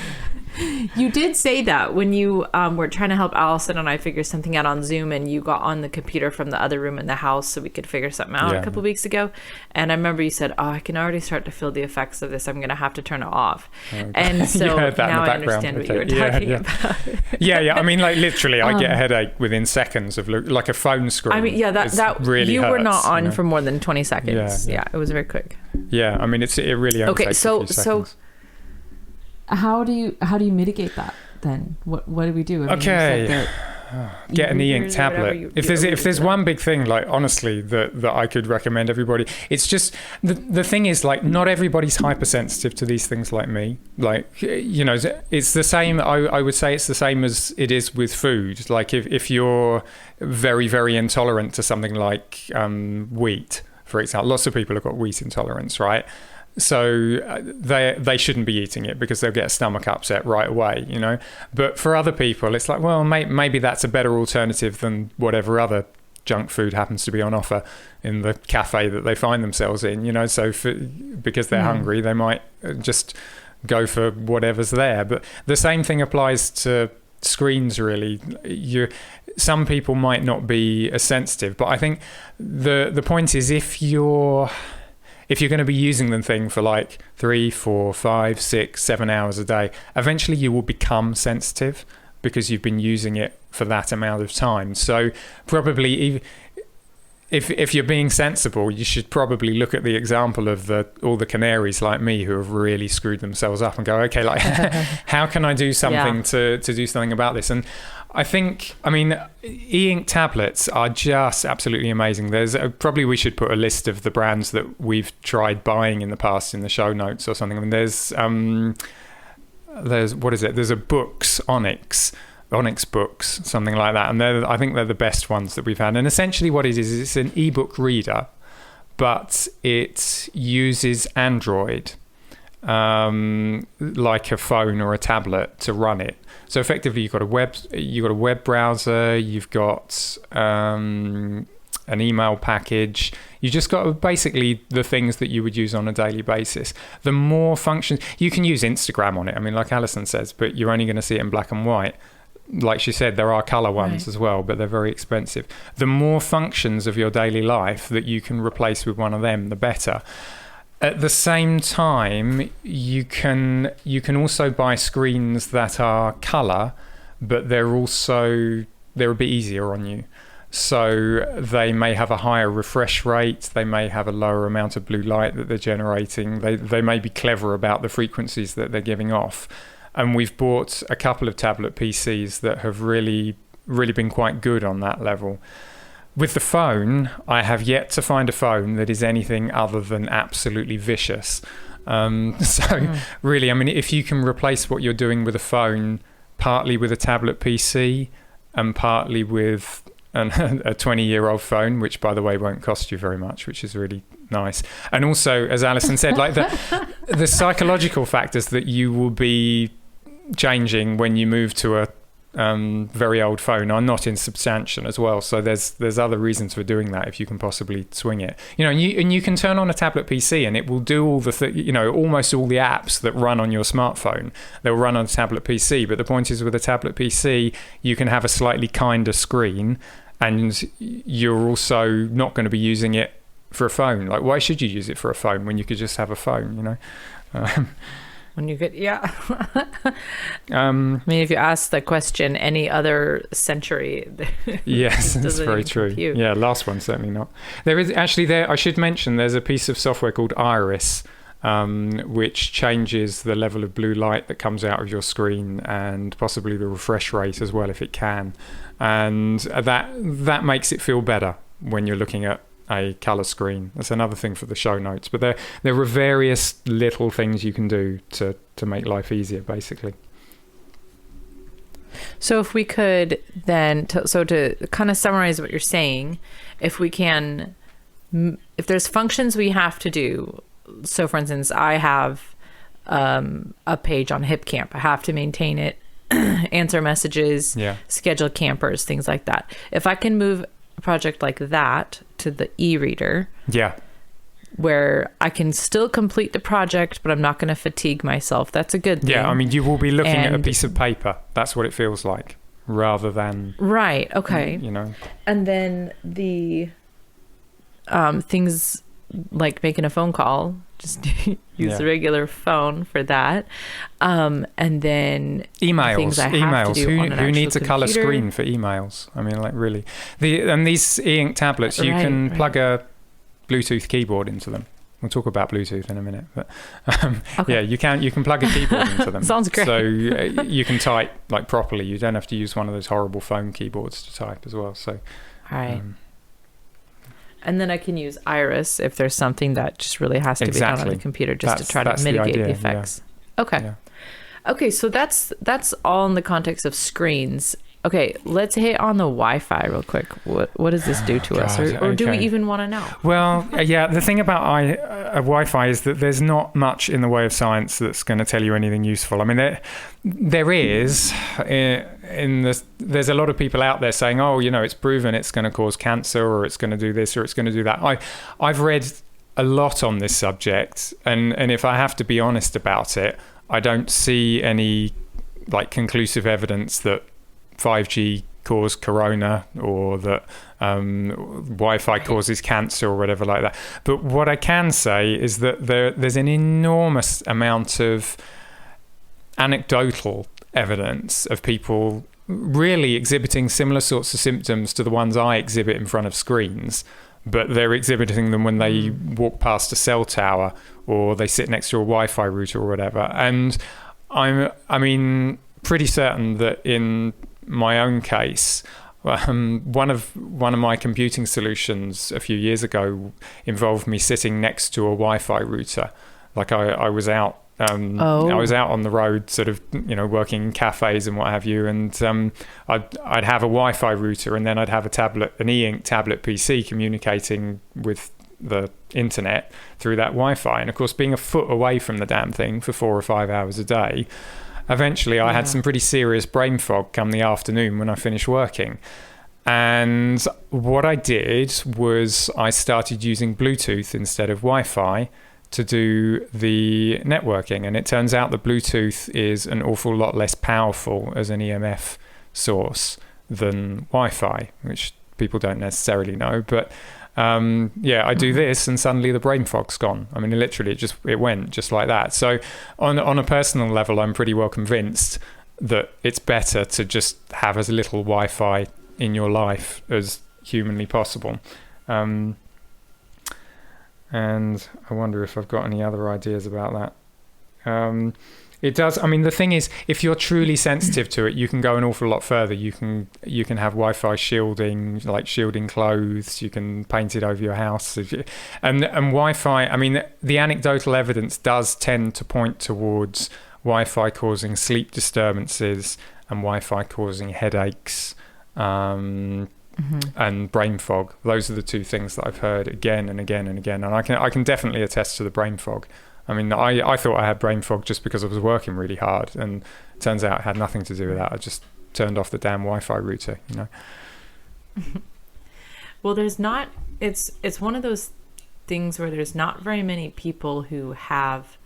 You did say that when you were trying to help Alison and I figure something out on Zoom, and you got on the computer from the other room in the house so we could figure something out a couple of weeks ago. And I remember you said, I can already start to feel the effects of this. I'm going to have to turn it off. Okay. And so now I understand what you were talking about. Yeah. I mean, like literally, I get a headache within seconds of like a phone screen. I mean, that really you hurts, were not on for more than 20 seconds. Yeah, it was very quick. Yeah, I mean, it really only takes a few seconds. So how do you mitigate that then? What do we do? I mean, get an e-ink tablet. If there's one big thing, like honestly, that I could recommend everybody, it's just the thing is, like, not everybody's hypersensitive to these things like me. Like, you know, it's the same. I would say it's the same as it is with food. Like if you're very, very intolerant to something like wheat, for example, lots of people have got wheat intolerance, right? So they shouldn't be eating it because they'll get a stomach upset right away, you know. But for other people, it's like, well, maybe that's a better alternative than whatever other junk food happens to be on offer in the cafe that they find themselves in, you know. So because they're hungry, they might just go for whatever's there. But the same thing applies to screens, really. Some people might not be as sensitive, but I think the point is, if you're going to be using the thing for like 3, 4, 5, 6, 7 hours a day, eventually you will become sensitive because you've been using it for that amount of time. So probably if you're being sensible, you should probably look at the example of all the canaries like me who have really screwed themselves up and go, okay, like how can I do something to do something about this? And I think, I mean, e-ink tablets are just absolutely amazing. There's probably we should put a list of the brands that we've tried buying in the past in the show notes or something. I mean, there's what is it? There's a Books Onyx Books, something like that, and I think they're the best ones that we've had. And essentially, what it is it's an ebook reader, but it uses Android, like a phone or a tablet, to run it. So effectively, you've got a web browser, you've got an email package. You just got basically the things that you would use on a daily basis. The more functions, you can use Instagram on it. I mean, like Alison says, but you're only going to see it in black and white. Like she said, there are color ones as well, but they're very expensive. The more functions of your daily life that you can replace with one of them, the better. At the same time, you can also buy screens that are color, but they're a bit easier on you. So they may have a higher refresh rate, they may have a lower amount of blue light that they're generating, they may be clever about the frequencies that they're giving off. And we've bought a couple of tablet PCs that have really, really been quite good on that level. With the phone, I have yet to find a phone that is anything other than absolutely vicious. Really, I mean, if you can replace what you're doing with a phone, partly with a tablet PC and partly with a 20-year-old phone, which, by the way, won't cost you very much, which is really nice. And also, as Alison said, like the psychological factors that you will be changing when you move to a very old phone are not insubstantial as well. So there's other reasons for doing that if you can possibly swing it. You know, and you can turn on a tablet PC and it will do all almost all the apps that run on your smartphone. They'll run on a tablet PC. But the point is, with a tablet PC, you can have a slightly kinder screen, and you're also not going to be using it for a phone. Like, why should you use it for a phone when you could just have a phone, you know? When you could, yeah. I mean, if you ask the question any other century, yes, that's very true. Compute. Yeah, last one certainly not. There is actually I should mention there's a piece of software called Iris, which changes the level of blue light that comes out of your screen and possibly the refresh rate as well if it can, and that makes it feel better when you're looking at a color screen. That's another thing for the show notes, but there are various little things you can do to make life easier, basically. So if we could then to kind of summarize what you're saying, if there's functions we have to do, so for instance, I have a page on HipCamp, I have to maintain it, answer messages, schedule campers, things like that. If I can move a project like that to the e-reader, where I can still complete the project, but I'm not going to fatigue myself, that's a good thing. Yeah, I mean, you will be looking at a piece of paper. That's what it feels like, rather than... Right, okay. You know. And then the things like making a phone call, just use the regular phone for that. And then emails. Things I have to do on an Who needs a actual color computer. screen for emails? I mean, like, really. And these e-ink tablets, you can plug a Bluetooth keyboard into them. We'll talk about Bluetooth in a minute, but yeah, you can plug a keyboard into them. Sounds great. So you can type like properly. You don't have to use one of those horrible phone keyboards to type as well. So, right. And then I can use Iris if there's something that just really has to be done on the computer, just to try to mitigate the effects. Yeah. Okay. Yeah. Okay, so that's all in the context of screens. Okay, let's hit on the Wi-Fi real quick. What does this do to us? Or do we even want to know? Well, yeah, the thing about Wi-Fi is that there's not much in the way of science that's going to tell you anything useful. I mean, there is. There's a lot of people out there saying, oh, you know, it's proven it's going to cause cancer, or it's going to do this, or it's going to do that. I've read a lot on this subject, and if I have to be honest about it, I don't see any like conclusive evidence that 5G caused corona, or that Wi-Fi causes cancer, or whatever like that. But what I can say is that there's an enormous amount of anecdotal evidence of people really exhibiting similar sorts of symptoms to the ones I exhibit in front of screens, but they're exhibiting them when they walk past a cell tower, or they sit next to a Wi-Fi router or whatever. And I mean, pretty certain that in my own case, one of my computing solutions a few years ago involved me sitting next to a Wi-Fi router. Like I was out. I was out on the road, sort of, you know, working in cafes and what have you, and I'd have a Wi-Fi router, and then I'd have an e-ink tablet PC communicating with the internet through that Wi-Fi. And of course, being a foot away from the damn thing for 4 or 5 hours a day, eventually I had some pretty serious brain fog come the afternoon when I finished working. And what I did was I started using Bluetooth instead of Wi-Fi to do the networking. And it turns out that Bluetooth is an awful lot less powerful as an EMF source than Wi-Fi, which people don't necessarily know. But I do this, and suddenly the brain fog's gone. I mean, literally, it went just like that. So on a personal level, I'm pretty well convinced that it's better to just have as little Wi-Fi in your life as humanly possible. And I wonder if I've got any other ideas about that. It does. I mean, the thing is, if you're truly sensitive to it, you can go an awful lot further. You can have Wi-Fi shielding, like shielding clothes. You can paint it over your house. And Wi-Fi. I mean, the anecdotal evidence does tend to point towards Wi-Fi causing sleep disturbances and Wi-Fi causing headaches. And brain fog. Those are the two things that I've heard again and again and again. And I can definitely attest to the brain fog. I mean, I thought I had brain fog just because I was working really hard, and it turns out it had nothing to do with that. I just turned off the damn Wi-Fi router, you know. Well, there's not. It's one of those things where there's not very many people who have,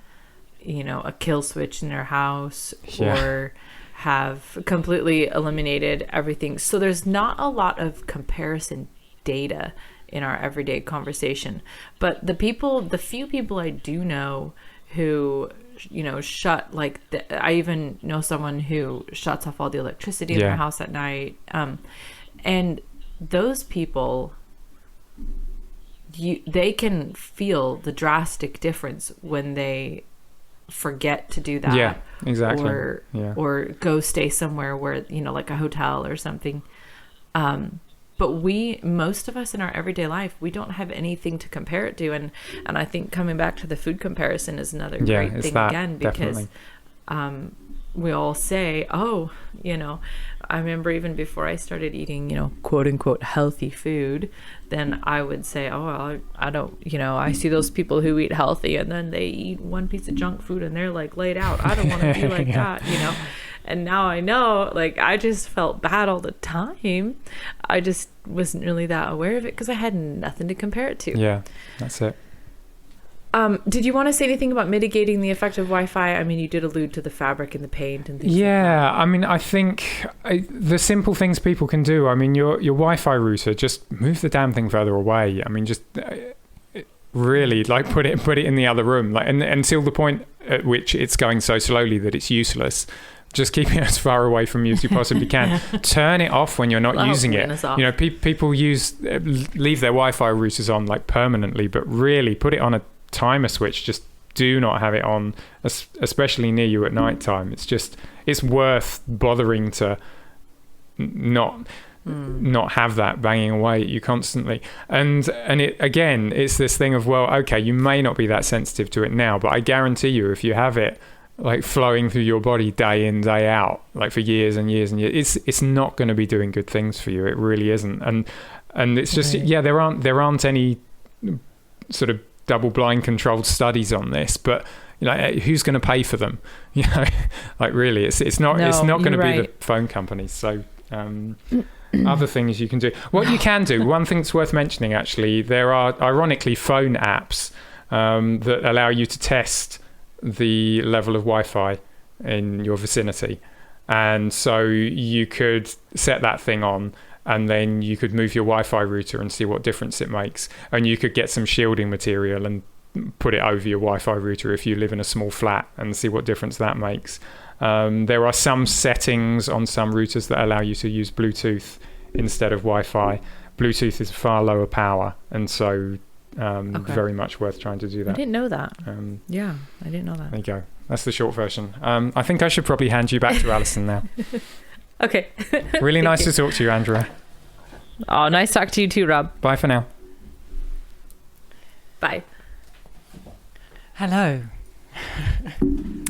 you know, a kill switch in their house or have completely eliminated everything. So there's not a lot of comparison data in our everyday conversation. But the few people I do know who, you know, I even know someone who shuts off all the electricity in their house at night. And those people, they can feel the drastic difference when they forget to do that. Yeah, exactly. Or go stay somewhere where, you know, like a hotel or something. But most of us in our everyday life, we don't have anything to compare it to. And I think coming back to the food comparison is another great thing again, because we all say, oh, you know, I remember even before I started eating, you know, quote unquote healthy food, then I would say, oh, well, I don't, you know, I see those people who eat healthy and then they eat one piece of junk food and they're like laid out. I don't want to be like that, you know. And now I know, like, I just felt bad all the time. I just wasn't really that aware of it because I had nothing to compare it to. Yeah, that's it. Did you want to say anything about mitigating the effect of Wi-Fi? I mean, you did allude to the fabric and the paint and things like that. I mean, I think the simple things people can do, I mean, your Wi-Fi router, just move the damn thing further away. I mean, just really, like, put it in the other room, like, and until the point at which it's going so slowly that it's useless. Just keep it as far away from you as you possibly can. Turn it off when you're not using it. You know, people leave their Wi-Fi routers on like permanently, but really put it on a timer switch. Just do not have it on, especially near you at night time. It's worth bothering to not have that banging away at you constantly. And it's this thing of, well, okay, you may not be that sensitive to it now, but I guarantee you, if you have it like flowing through your body day in, day out, like for years and years and years, it's not going to be doing good things for you. It really isn't. And it's just, there aren't any sort of double-blind controlled studies on this, but you know, who's going to pay for them? You know, like really, it's not going to be the phone companies. So other things you can do. What you can do, one thing that's worth mentioning actually, there are ironically phone apps that allow you to test the level of Wi-Fi in your vicinity, and so you could set that thing on, and then you could move your Wi-Fi router and see what difference it makes, and you could get some shielding material and put it over your Wi-Fi router if you live in a small flat and see what difference that makes. There are some settings on some routers that allow you to use Bluetooth instead of Wi-Fi. Bluetooth is far lower power, and so very much worth trying to do that. I didn't know that. I didn't know that. There you go. That's the short version. I think I should probably hand you back to Alison now. Okay. Really nice to talk to you, Andrea. Oh, nice talk to you too, Rob. Bye for now. Bye. Hello.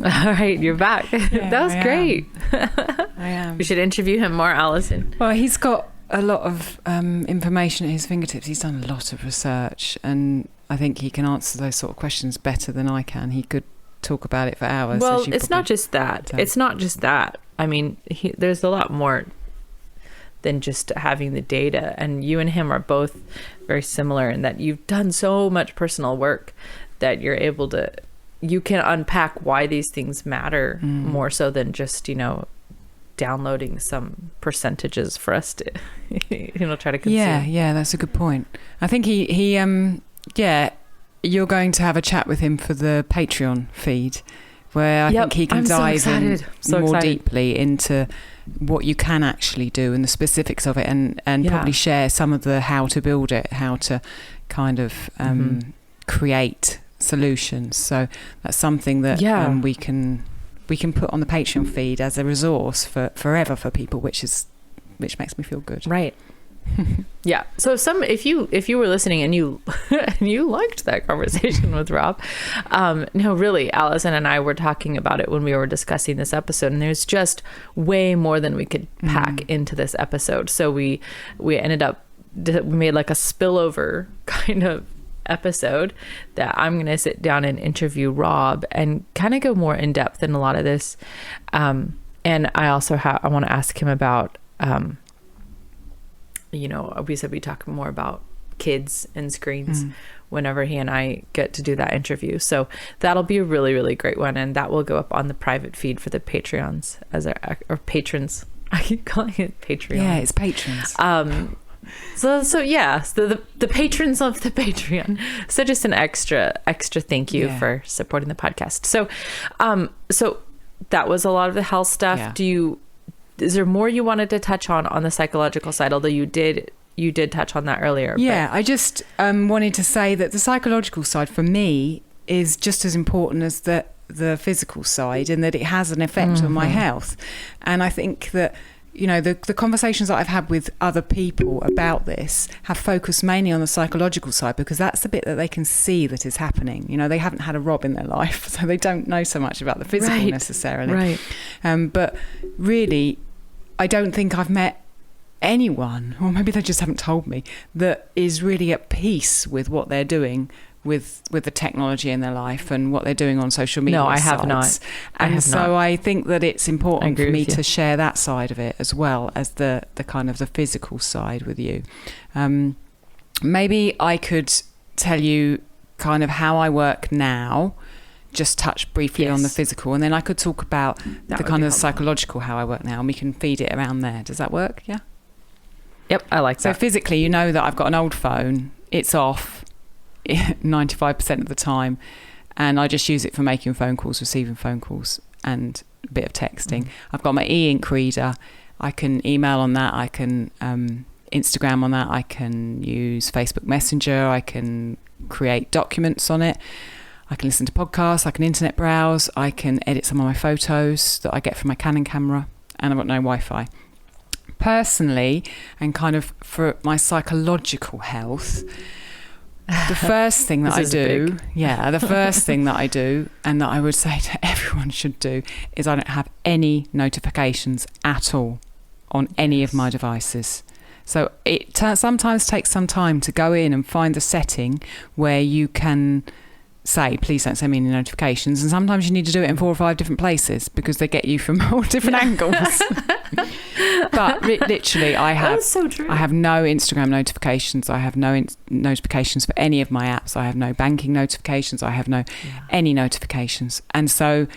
All right, you're back. Yeah, that was great. I am. We should interview him more, Alison. Well, he's got a lot of information at his fingertips. He's done a lot of research, and I think he can answer those sort of questions better than I can. He could talk about it for hours. Well, it's not just that. It's not just that. I mean, there's a lot more than just having the data. And you and him are both very similar in that you've done so much personal work that you're able to, you can unpack why these things matter more so than just, you know, downloading some percentages for us to, you know, try to consume. Yeah, that's a good point. I think he you're going to have a chat with him for the Patreon feed, where I think he can dive in more deeply into what you can actually do and the specifics of it, and probably share some of the how to build it, how to kind of create solutions. So that's something that we can put on the Patreon feed as a resource for forever for people, which makes me feel good. Right. Yeah. So if you were listening and you liked that conversation with Rob, no, really, Alison and I were talking about it when we were discussing this episode, and there's just way more than we could pack into this episode. So we ended up, we made like a spillover kind of episode that I'm going to sit down and interview Rob and kind of go more in depth in a lot of this. And I also I want to ask him about, you know, we said we talk more about kids and screens whenever he and I get to do that interview. So that'll be a really, really great one. And that will go up on the private feed for the Patreons or patrons. I keep calling it Patreon. Yeah, it's patrons. So yeah, so the patrons of the Patreon. So just an extra thank you for supporting the podcast. So that was a lot of the health stuff. Yeah. Is there more you wanted to touch on the psychological side? Although you did touch on that earlier. Yeah, I just wanted to say that the psychological side for me is just as important as the physical side, in that it has an effect on my health. And I think that, the conversations that I've had with other people about this have focused mainly on the psychological side, because that's the bit that they can see that is happening. They haven't had a Rob in their life, so they don't know so much about the physical necessarily. Right. But really, I don't think I've met anyone, or maybe they just haven't told me, that is really at peace with what they're doing with the technology in their life and what they're doing on social media. No, I have sites. not. And so I think that it's important for me to share that side of it as well as the kind of the physical side with you. Maybe I could tell you kind of how I work now, just touch briefly on the physical, and then I could talk about the kind of psychological, how I work now, and we can feed it around there. Does that work? Yeah? Yep, I like that. So physically, that I've got an old phone. It's off 95% of the time, and I just use it for making phone calls, receiving phone calls, and a bit of texting. I've got my e-ink reader. I can email on that. I can Instagram on that. I can use Facebook Messenger. I can create documents on it. I can listen to podcasts. I can internet browse. I can edit some of my photos that I get from my Canon camera, and I've got no Wi-Fi. Personally, and kind of for my psychological health, the first thing that the first thing that I do, and that I would say to everyone should do, is I don't have any notifications at all on any of my devices. So it sometimes takes some time to go in and find the setting where you can say, please don't send me any notifications. And sometimes you need to do it in 4 or 5 different places because they get you from all different angles. But literally, I have no Instagram notifications. I have no notifications for any of my apps. I have no banking notifications. I have no any notifications. And so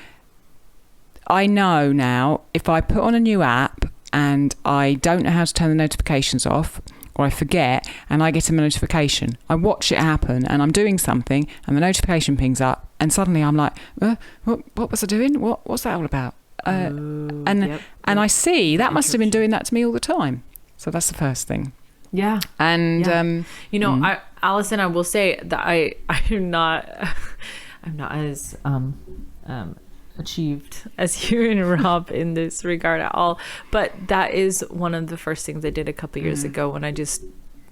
I know now, if I put on a new app and I don't know how to turn the notifications off, or I forget and I get a notification, I watch it happen and I'm doing something and the notification pings up and suddenly I'm like, what was I doing? What's that all about? And I see that must have been doing that to me all the time. So that's the first thing. Yeah. And Alison, I will say that I'm not as achieved as you and Rob in this regard at all, but that is one of the first things I did a couple years ago when I just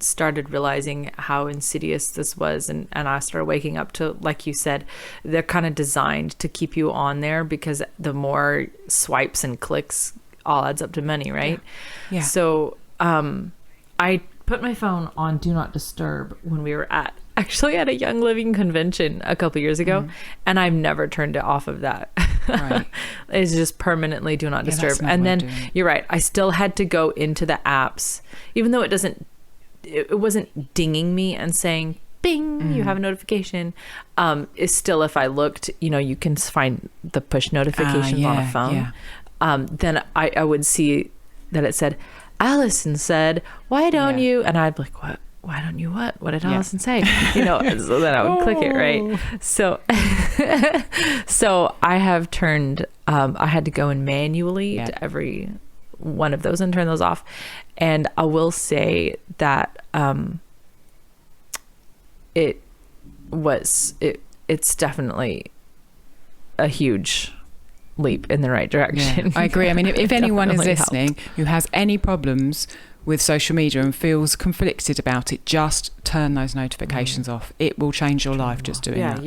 started realizing how insidious this was, and I started waking up to, like you said, they're kind of designed to keep you on there because the more swipes and clicks all adds up to money, right? Yeah. So I put my phone on Do Not Disturb when we were actually at a Young Living convention a couple years ago, and I've never turned it off of that. Right. It's just permanently Do Not Disturb. And then you're right, I still had to go into the apps, even though it wasn't dinging me and saying bing, you have a notification. It's still, if I looked, you can find the push notifications on a phone. Then I would see that it said, Alison said, why don't you? And I'd be like, what? Why don't you what? What did Alison say? So then I would click it, right? So so I have turned, I had to go in manually to every one of those and turn those off. And I will say that it's definitely a huge leap in the right direction. I agree. I mean, if anyone is listening who has any problems with social media and feels conflicted about it, just turn those notifications off. It will change your life just doing that.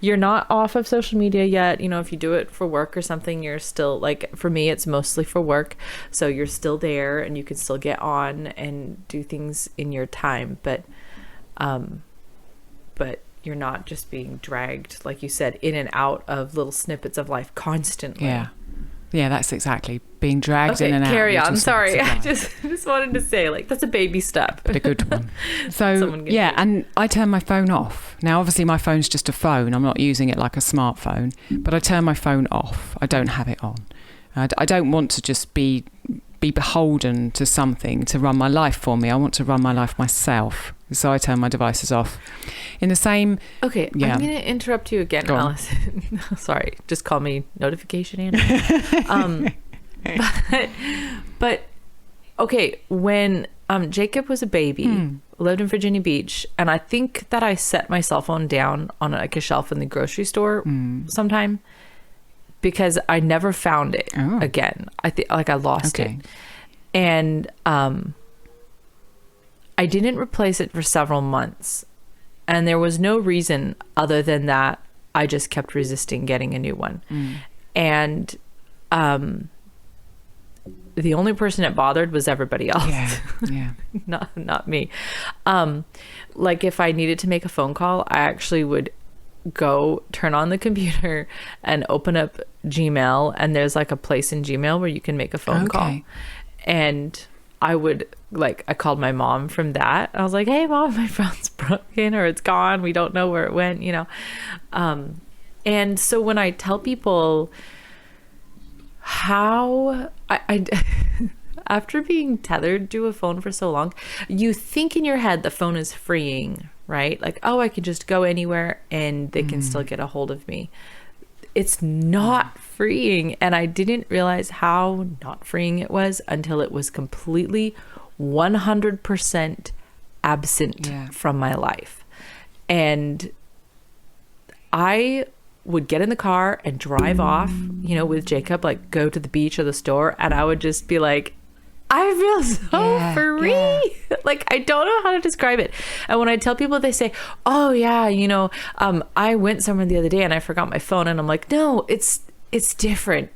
You're not off of social media yet. If you do it for work or something, you're still, like, for me, it's mostly for work. So you're still there and you can still get on and do things in your time. But you're not just being dragged, like you said, in and out of little snippets of life constantly. Yeah, that's exactly being dragged in and out. Carry on. Sorry, I just wanted to say, like, that's a baby step, but a good one. So and I turn my phone off. Now, obviously, my phone's just a phone. I'm not using it like a smartphone, but I turn my phone off. I don't have it on. I don't want to just be be beholden to something to run my life for me. I want to run my life myself. So I turn my devices off. In the same... Okay, yeah. I'm going to interrupt you again, Go on. Alison. Sorry, just call me notification Andrea. but okay, when Jacob was a baby, lived in Virginia Beach, and I think that I set my cell phone down on like a shelf in the grocery store sometime because I never found it again. I think like I lost it. And I didn't replace it for several months. And there was no reason other than that I just kept resisting getting a new one. And the only person it bothered was everybody else. Yeah. not me. Like if I needed to make a phone call, I actually would go turn on the computer and open up Gmail, and there's like a place in Gmail where you can make a phone call. And I would I called my mom from that. I was like, hey mom, my phone's broken or it's gone. We don't know where it went, you know? And so when I tell people how I after being tethered to a phone for so long, you think in your head the phone is freeing, right? Like, oh, I can just go anywhere and they can still get a hold of me. It's not freeing. And I didn't realize how not freeing it was until it was completely 100% absent from my life. And I would get in the car and drive off, you know, with Jacob, like go to the beach or the store, and I would just be like, I feel so free. Like, I don't know how to describe it. And when I tell people, they say, oh yeah, you know, I went somewhere the other day and I forgot my phone. And I'm like, no, it's different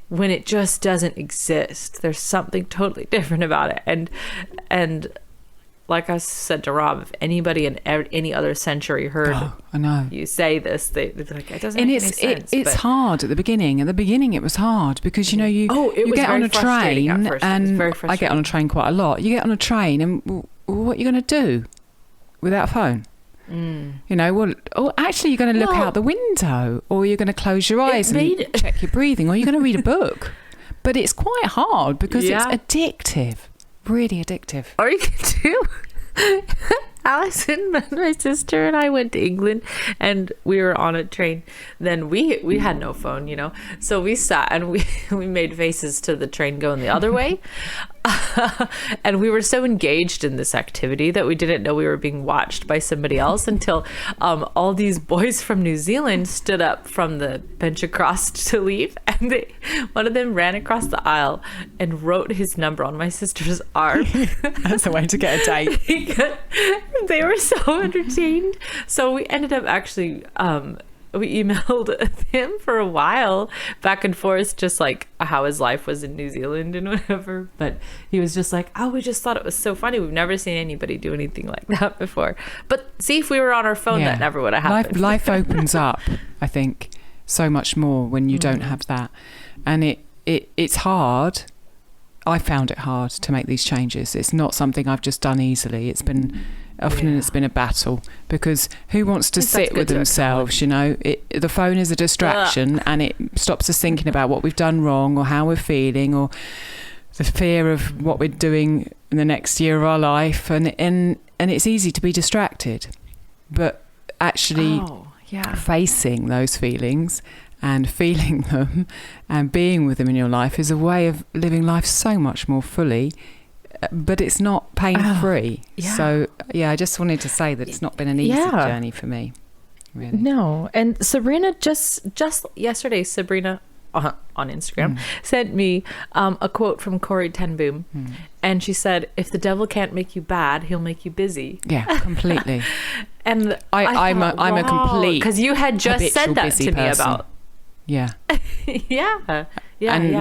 when it just doesn't exist. There's something totally different about it. And like I said to Rob, if anybody in any other century heard I know. you say this, they'd be like, it doesn't And make any sense. it's hard at the beginning. At the beginning, it was hard because, you know, you get on a train, and I get on a train quite a lot. You get on a train, and what are you going to do without a phone? You know, well, actually, you're going to look out the window, or you're going to close your eyes and check your breathing, or you're going to read a book. But it's quite hard because it's addictive. Really addictive. Or you can do Alison, my sister, and I went to England, and we were on a train. Then we had no phone, you know, so we sat and we made faces to the train going the other way. And we were so engaged in this activity that we didn't know we were being watched by somebody else until all these boys from New Zealand stood up from the bench across to leave, and one of them ran across the aisle and wrote his number on my sister's arm. That's a way to get a date. They were so entertained. So we ended up actually we emailed him for a while back and forth, just like how his life was in New Zealand and whatever. But he was just like, oh, we just thought it was so funny. We've never seen anybody do anything like that before. But see, if we were on our phone, that never would have happened. Life opens up, I think, so much more when you don't have that. And it's hard. I found it hard to make these changes. It's not something I've just done easily. It's been it's been a battle, because who wants to sit with themselves, you know? The phone is a distraction, and it stops us thinking about what we've done wrong or how we're feeling or the fear of what we're doing in the next year of our life, and it's easy to be distracted. But actually facing those feelings and feeling them and being with them in your life is a way of living life so much more fully, but it's not pain-free. So I just wanted to say that it's not been an easy journey for me, really. No. And Sabrina just yesterday, Sabrina on Instagram sent me a quote from Corrie ten Boom, and she said, if the devil can't make you bad, he'll make you busy. Yeah, completely. And I'm a complete, because you had just said that to me about and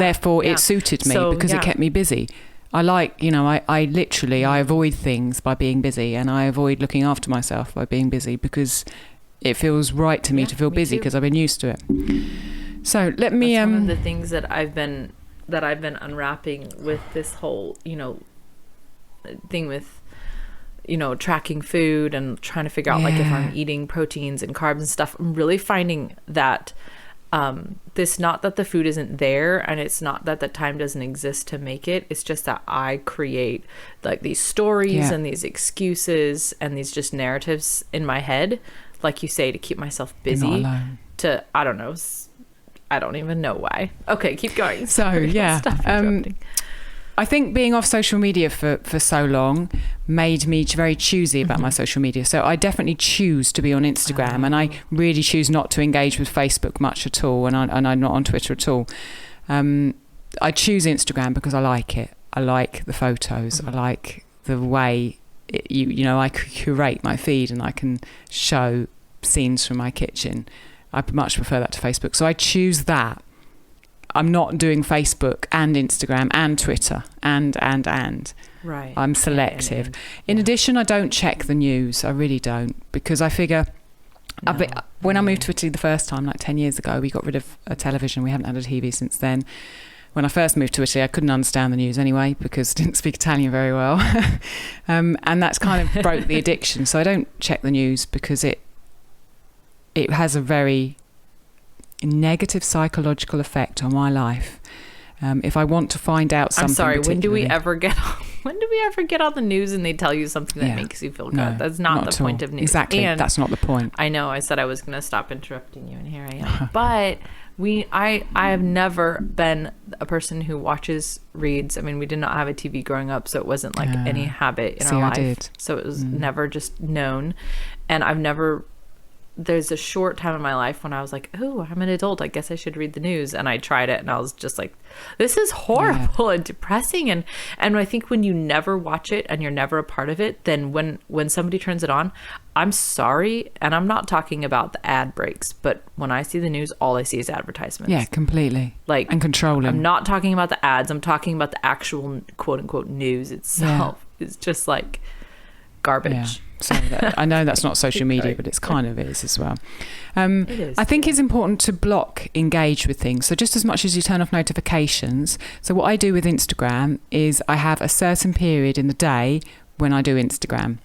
therefore it suited me because it kept me busy. I like, you know, I literally I avoid things by being busy, and I avoid looking after myself by being busy, because it feels right to me to feel busy because I've been used to it. So let me That's one of the things that I've been unwrapping with this whole, you know, thing with, you know, tracking food and trying to figure out like if I'm eating proteins and carbs and stuff. I'm really finding that this, not that the food isn't there, and it's not that the time doesn't exist to make it. It's just that I create like these stories and these excuses and these just narratives in my head, like you say, to keep myself busy. I don't know. I don't even know why. Okay, keep going. So I think being off social media for so long made me very choosy about my social media. So I definitely choose to be on Instagram, and I really choose not to engage with Facebook much at all, and I'm not on Twitter at all. I choose Instagram because I like it. I like the photos. I like the way I curate my feed, and I can show scenes from my kitchen. I much prefer that to Facebook. So I choose that. I'm not doing Facebook and Instagram and Twitter and. Right. I'm selective. In addition, I don't check the news. I really don't, because I figure when I moved to Italy the first time, like 10 years ago, we got rid of a television. We haven't had a TV since then. When I first moved to Italy, I couldn't understand the news anyway because I didn't speak Italian very well. And that's kind of broke the addiction. So I don't check the news because it has a very negative psychological effect on my life. If I want to find out something, I'm sorry, when do we ever get on the news and they tell you something that makes you feel good? No, That's not the point of news. Exactly, and that's not the point. I know I said I was going to stop interrupting you, and here I am. But I have never been a person who reads. I mean, we did not have a TV growing up, so it wasn't like any habit in our life. Did. So it was never just known. And there's a short time in my life when I was like, oh, I'm an adult, I guess I should read the news. And I tried it, and I was just like, this is horrible and depressing. And I think when you never watch it and you're never a part of it, then when somebody turns it on, I'm sorry, and I'm not talking about the ad breaks, but when I see the news, all I see is advertisements. Yeah, completely. Like, and controlling. I'm not talking about the ads. I'm talking about the actual quote unquote news itself. It's just like garbage. Yeah. So I know that's not social media, but it's kind of is as well. It is, I think it's important to block engage with things. So just as much as you turn off notifications. So what I do with Instagram is I have a certain period in the day when I do Instagram,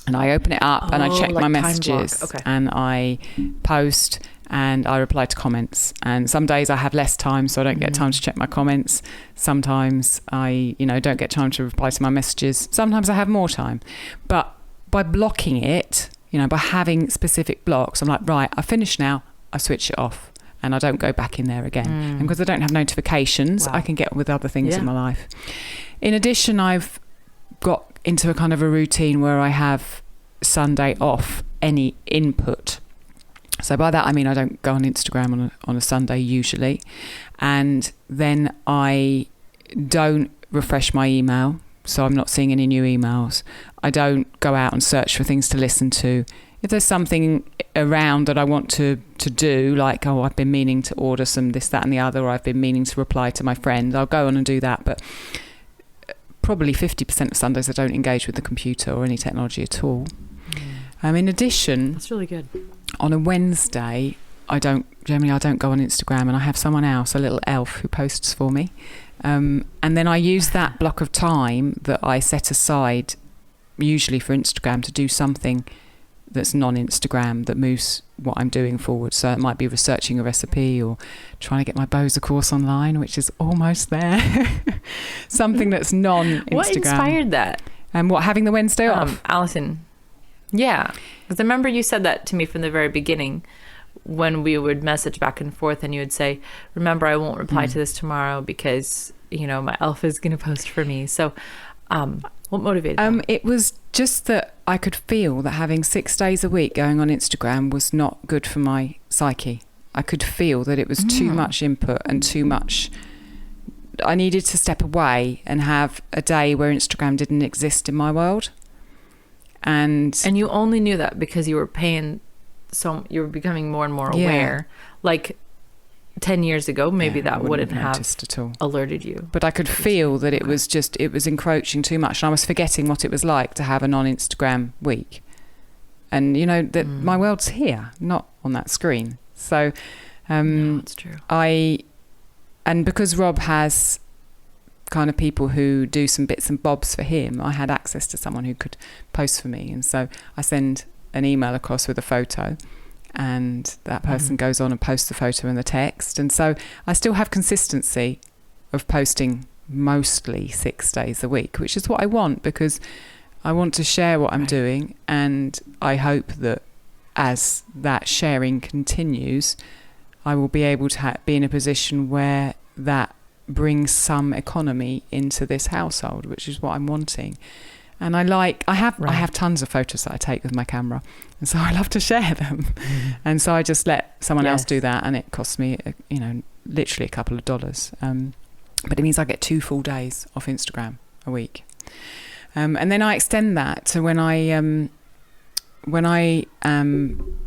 and I open it up and I check my messages and I post and I reply to comments. And some days I have less time, so I don't get time to check my comments. Sometimes I don't get time to reply to my messages. Sometimes I have more time, but by blocking it, by having specific blocks, I'm like, right, I finished now, I switch it off and I don't go back in there again. And because I don't have notifications, I can get on with other things in my life. In addition, I've got into a kind of a routine where I have Sunday off any input. So by that, I mean, I don't go on Instagram on a Sunday usually. And then I don't refresh my email. So I'm not seeing any new emails. I don't go out and search for things to listen to. If there's something around that I want to do, like, I've been meaning to order some this, that and the other, or I've been meaning to reply to my friend, I'll go on and do that. But probably 50% of Sundays I don't engage with the computer or any technology at all. In addition, that's really good. On a Wednesday, I don't go on Instagram, and I have someone else, a little elf, who posts for me. And then I use that block of time that I set aside, usually for Instagram, to do something that's non-Instagram that moves what I'm doing forward. So it might be researching a recipe or trying to get my Boza course online, which is almost there. Something that's non-Instagram. What inspired that? And having the Wednesday off? Alison. Yeah. Because I remember you said that to me from the very beginning when we would message back and forth, and you would say, remember, I won't reply to this tomorrow because, my elf is going to post for me. So what motivated that? It was just that I could feel that having 6 days a week going on Instagram was not good for my psyche. I could feel that it was too much input and too much. I needed to step away and have a day where Instagram didn't exist in my world. And you only knew that because you were paying, so you were becoming more and more aware. Like 10 years ago, maybe that wouldn't have at all alerted you. But I could feel that it was encroaching too much, and I was forgetting what it was like to have a non-Instagram week. And that my world's here, not on that screen. So no, it's true. And because Rob has kind of people who do some bits and bobs for him, I had access to someone who could post for me, and so I send an email across with a photo, and that person goes on and posts the photo and the text. And so I still have consistency of posting mostly 6 days a week, which is what I want, because I want to share what I'm doing, and I hope that as that sharing continues, I will be able to be in a position where that brings some economy into this household, which is what I'm wanting. And I have tons of photos that I take with my camera, and so I love to share them. And so I just let someone else do that, and it costs me, literally a couple of dollars. But it means I get 2 full days off Instagram a week. And then I extend that to when I am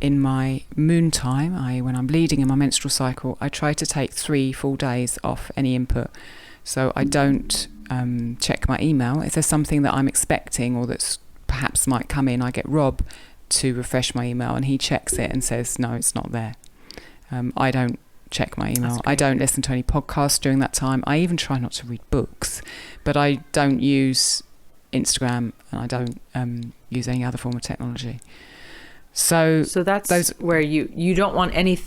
in my moon time, when I'm bleeding in my menstrual cycle, I try to take 3 full days off any input. So I don't check my email. If there's something that I'm expecting or that's perhaps might come in, I get Rob to refresh my email, and he checks it and says, no, it's not there. I don't check my email. I don't listen to any podcasts during that time. I even try not to read books, but I don't use Instagram, and I don't use any other form of technology. So that's where you don't want any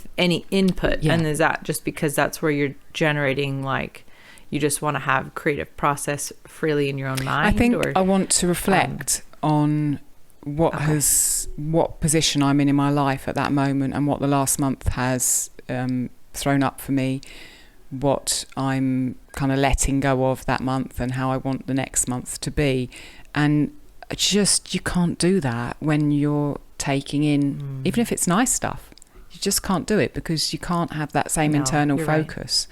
input. And is that just because that's where you're generating, like, you just want to have creative process freely in your own mind? I think I want to reflect on what position I'm in my life at that moment, and what the last month has thrown up for me, what I'm kind of letting go of that month, and how I want the next month to be. And just, you can't do that when you're taking in, even if it's nice stuff, you just can't do it, because you can't have that same internal focus.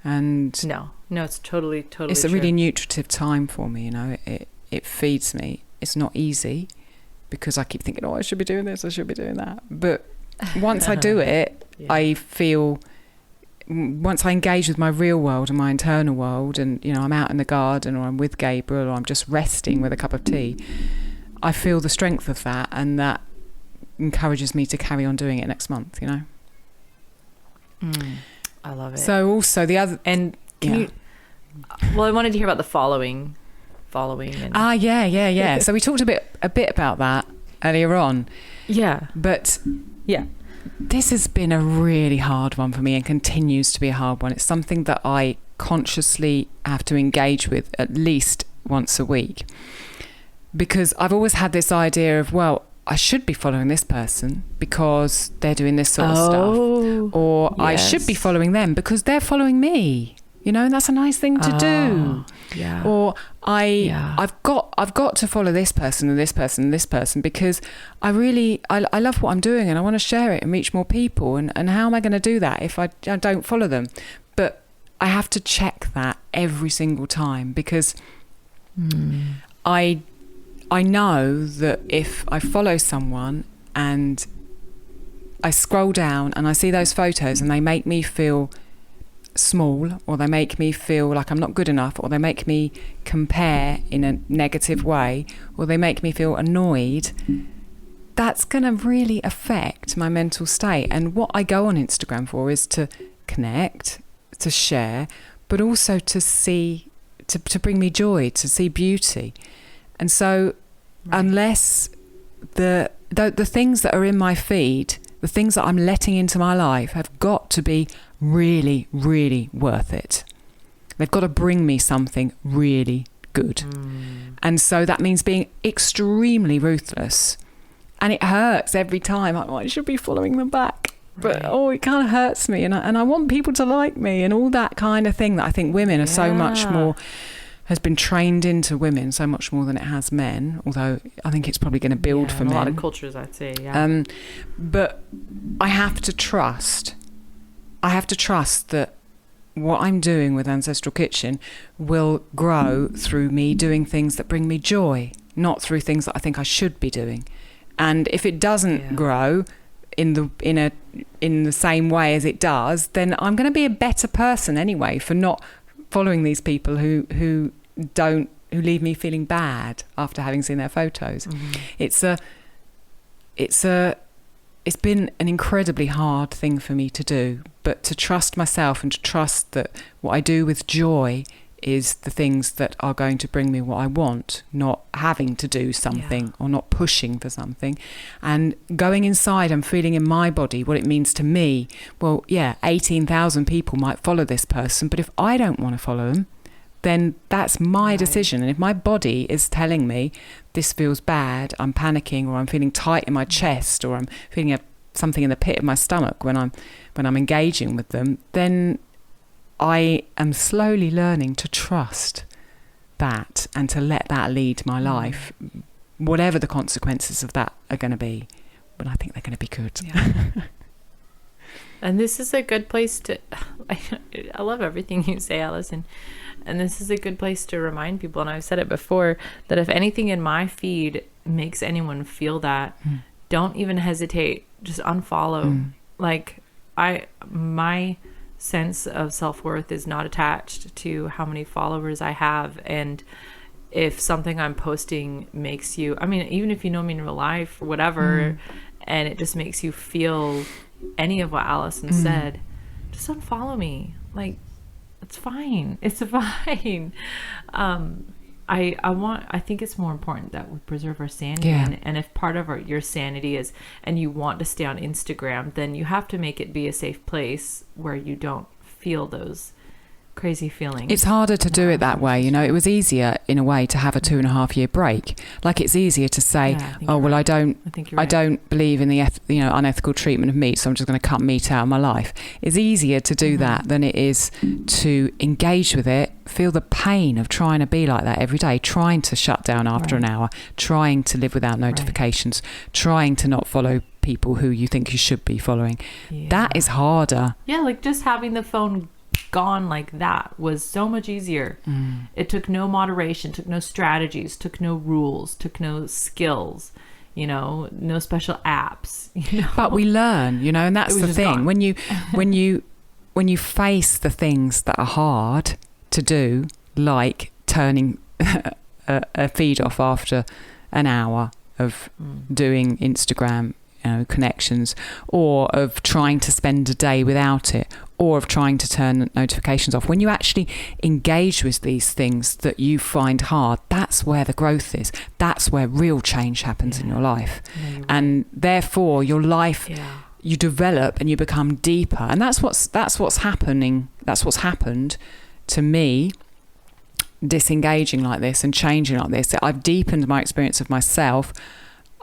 Right. And no, it's totally it's a true. really nutritive time for me. It feeds me. It's not easy, because I keep thinking, I should be doing this, I should be doing that. But once I do it, I feel, once I engage with my real world and my internal world, and I'm out in the garden, or I'm with Gabriel, or I'm just resting with a cup of tea, I feel the strength of that, and that encourages me to carry on doing it next month. I love it. So also the other, and I wanted to hear about the following. And yeah. So we talked a bit about that earlier on. Yeah, but this has been a really hard one for me, and continues to be a hard one. It's something that I consciously have to engage with at least once a week, because I've always had this idea of, well, I should be following this person because they're doing this sort of stuff, or I should be following them because they're following me. And that's a nice thing to do. Yeah. Or I've got to follow this person and this person and this person, because I love what I'm doing, and I want to share it and reach more people. And how am I going to do that if I don't follow them? But I have to check that every single time, because I know that if I follow someone and I scroll down and I see those photos and they make me feel small, or they make me feel like I'm not good enough, or they make me compare in a negative way, or they make me feel annoyed, that's going to really affect my mental state. And what I go on Instagram for is to connect, to share, but also to see, to bring me joy, to see beauty. And so unless the things that are in my feed, the things that I'm letting into my life, have got to be really, really worth it. They've got to bring me something really good. And so that means being extremely ruthless. And it hurts every time. I should be following them back. But it kind of hurts me. And I want people to like me, and all that kind of thing that I think women are so much more, has been trained into women so much more than it has men, although I think it's probably going to build for men. A lot of cultures, I'd say, but I have to trust that what I'm doing with Ancestral Kitchen will grow through me doing things that bring me joy, not through things that I think I should be doing. And if it doesn't grow in the same way as it does, then I'm going to be a better person anyway for not following these people who leave me feeling bad after having seen their photos. It's been an incredibly hard thing for me to do, but to trust myself and to trust that what I do with joy is the things that are going to bring me what I want, not having to do something or not pushing for something. And going inside and feeling in my body what it means to me. Well, 18,000 people might follow this person, but if I don't want to follow them, then that's my decision. And if my body is telling me this feels bad, I'm panicking, or I'm feeling tight in my chest, or I'm feeling something in the pit of my stomach when I'm engaging with them, then I am slowly learning to trust that and to let that lead my life, whatever the consequences of that are going to be. But I think they're going to be good. Yeah. And this is a good place to... I love everything you say, Alison. And this is a good place to remind people, and I've said it before, that if anything in my feed makes anyone feel that, don't even hesitate. Just unfollow. Like, my sense of self-worth is not attached to how many followers I have. And if something I'm posting makes you, I mean, even if you know me in real life or whatever, and it just makes you feel any of what Alison said, just unfollow me. Like, it's fine. It's fine. I think it's more important that we preserve our sanity. And if part of your sanity is, and you want to stay on Instagram, then you have to make it be a safe place where you don't feel those crazy feelings. It's harder to do it that way. You know, it was easier in a way to have a 2.5-year break. Like, it's easier to say, I don't believe in the unethical treatment of meat, so I'm just going to cut meat out of my life. It's easier to do that than it is to engage with it, feel the pain of trying to be like that every day, trying to shut down after an hour, trying to live without notifications, trying to not follow people who you think you should be following. That is harder. Like just having the phone gone like that was so much easier. It took no moderation, took no strategies, took no rules, took no skills, no special apps, But we learn, and that's the thing. When you face the things that are hard to do, like turning a feed off after an hour of doing Instagram connections, or of trying to spend a day without it, or of trying to turn notifications off. When you actually engage with these things that you find hard, that's where the growth is. That's where real change happens in your life. And therefore your life, you develop and you become deeper. And that's what's happening. That's what's happened to me, disengaging like this and changing like this. I've deepened my experience of myself.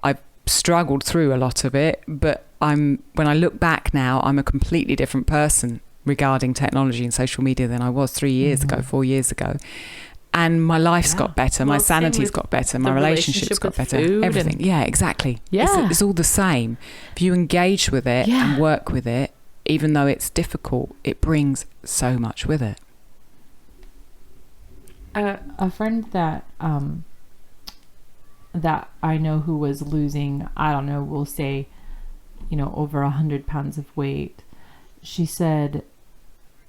I've struggled through a lot of it, but when I look back now, I'm a completely different person regarding technology and social media than I was 3 years ago, 4 years ago. And my life's got better, my sanity's got better, my relationships got better, everything. Exactly. It's all the same. If you engage with it and work with it, even though it's difficult, it brings so much with it. A friend that I know who was losing, I don't know, we'll say, over 100 pounds of weight. She said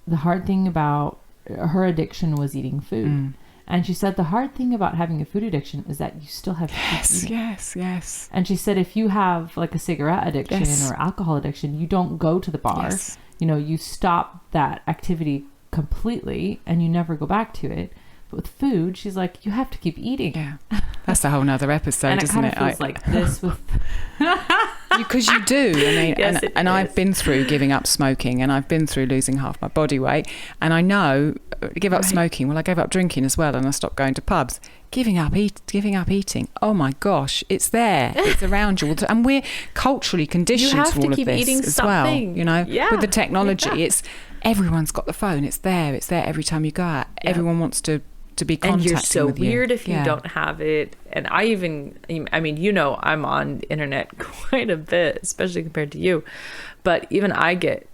the hard thing about her addiction was eating food. And she said the hard thing about having a food addiction is that you still have to keep eating. Yes. And she said if you have like a cigarette addiction or alcohol addiction, you don't go to the bar. You stop that activity completely and you never go back to it. But with food, she's like, you have to keep eating. That's a whole nother episode, isn't it? And it kind of feels like this with... Because you do. I mean, I've been through giving up smoking, and I've been through losing half my body weight. And I know, give up smoking. Well, I gave up drinking as well, and I stopped going to pubs. Giving up eating. Oh my gosh, it's there. It's around you. And we're culturally conditioned to all of this as well. With the technology, it's everyone's got the phone. It's there every time you go out. Everyone wants to be contacting with you. And you're so weird if you don't have it. And I'm on the internet quite a bit, especially compared to you. But even I get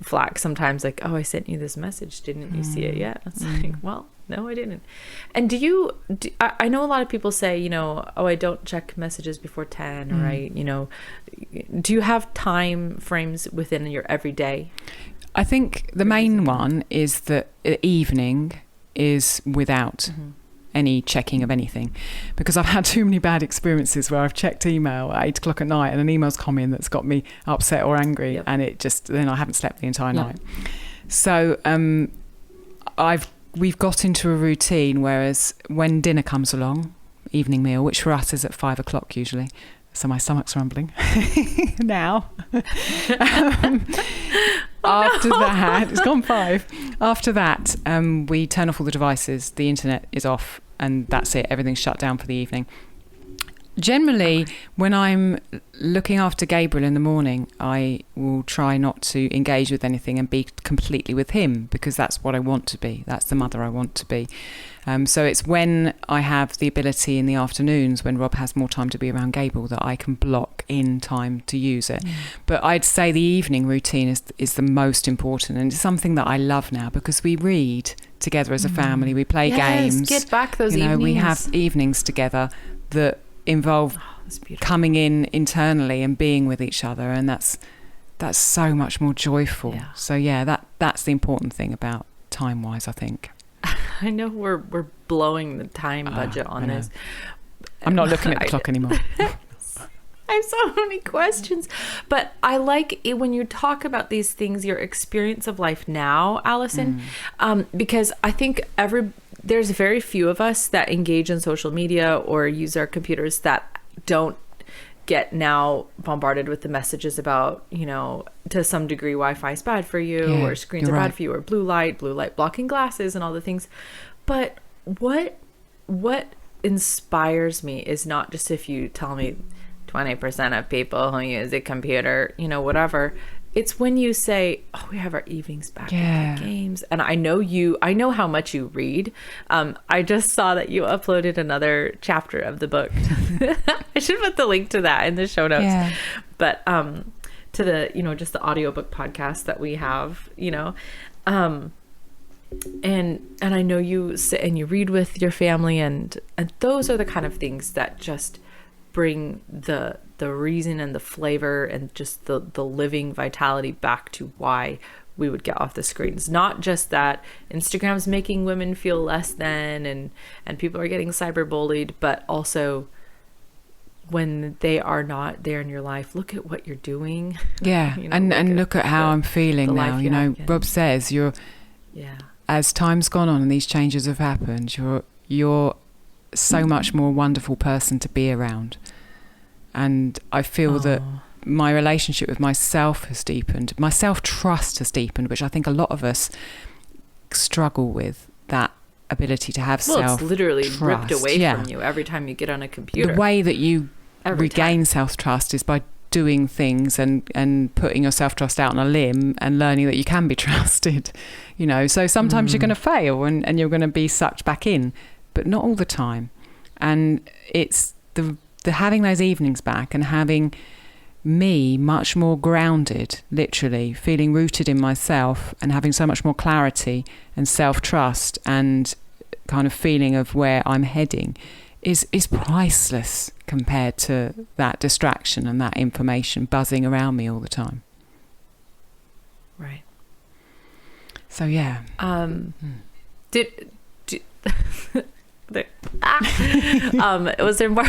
flack sometimes, like, oh, I sent you this message. Didn't you see it yet? It's like, well, no, I didn't. And I know a lot of people say, oh, I don't check messages before 10, or do you have time frames within your everyday? I think the main one is that evening is without any checking of anything, because I've had too many bad experiences where I've checked email at 8 o'clock at night and an email's come in that's got me upset or angry, and then I haven't slept the entire night. So I've we've got into a routine, whereas when dinner comes along, evening meal, which for us is at 5 o'clock usually, so my stomach's rumbling now. After that, it's gone 5. After that, we turn off all the devices, the internet is off, and that's it. Everything's shut down for the evening. Generally, when I'm looking after Gabriel in the morning, I will try not to engage with anything and be completely with him, because that's what I want to be. That's the mother I want to be. So it's when I have the ability in the afternoons, when Rob has more time to be around Gabriel, that I can block in time to use it. But I'd say the evening routine is the most important, and it's something that I love now, because we read together as a family, we play games. Get back those evenings. We have evenings together that involve coming in internally and being with each other, and that's so much more joyful. So that's the important thing about time wise, I think. I know we're blowing the time budget on this. I'm not looking at the clock anymore. I have so many questions, but I like it when you talk about these things, your experience of life now, Alison, because I think there's very few of us that engage in social media or use our computers that don't get now bombarded with the messages about, to some degree, Wi-Fi is bad for you, or screens are bad for you, or blue light blocking glasses and all the things. But what inspires me is not just if you tell me 20% of people who use a computer, whatever. It's when you say, "Oh, we have our evenings back and play games." And I know how much you read. I just saw that you uploaded another chapter of the book. I should put the link to that in the show notes. Yeah. But to the, just the audiobook podcast that we have, and I know you sit and you read with your family, and those are the kind of things that just bring the reason and the flavor and just the living vitality back to why we would get off the screens. Not just that Instagram's making women feel less than and people are getting cyberbullied, but also when they are not there in your life, look at what you're doing. Yeah. and look at how I'm feeling now. Rob says as time's gone on and these changes have happened, you're so much more wonderful person to be around. And I feel that my relationship with myself has deepened. My self-trust has deepened, which I think a lot of us struggle with, that ability to have self-trust. It's literally ripped away from you every time you get on a computer. The way that you regain self-trust is by doing things and putting your self-trust out on a limb and learning that you can be trusted. So sometimes you're going to fail and you're going to be sucked back in, but not all the time. And it's the having those evenings back and having me much more grounded, literally feeling rooted in myself and having so much more clarity and self-trust and kind of feeling of where I'm heading is priceless compared to that distraction and that information buzzing around me all the time. Right. So yeah. Was there more?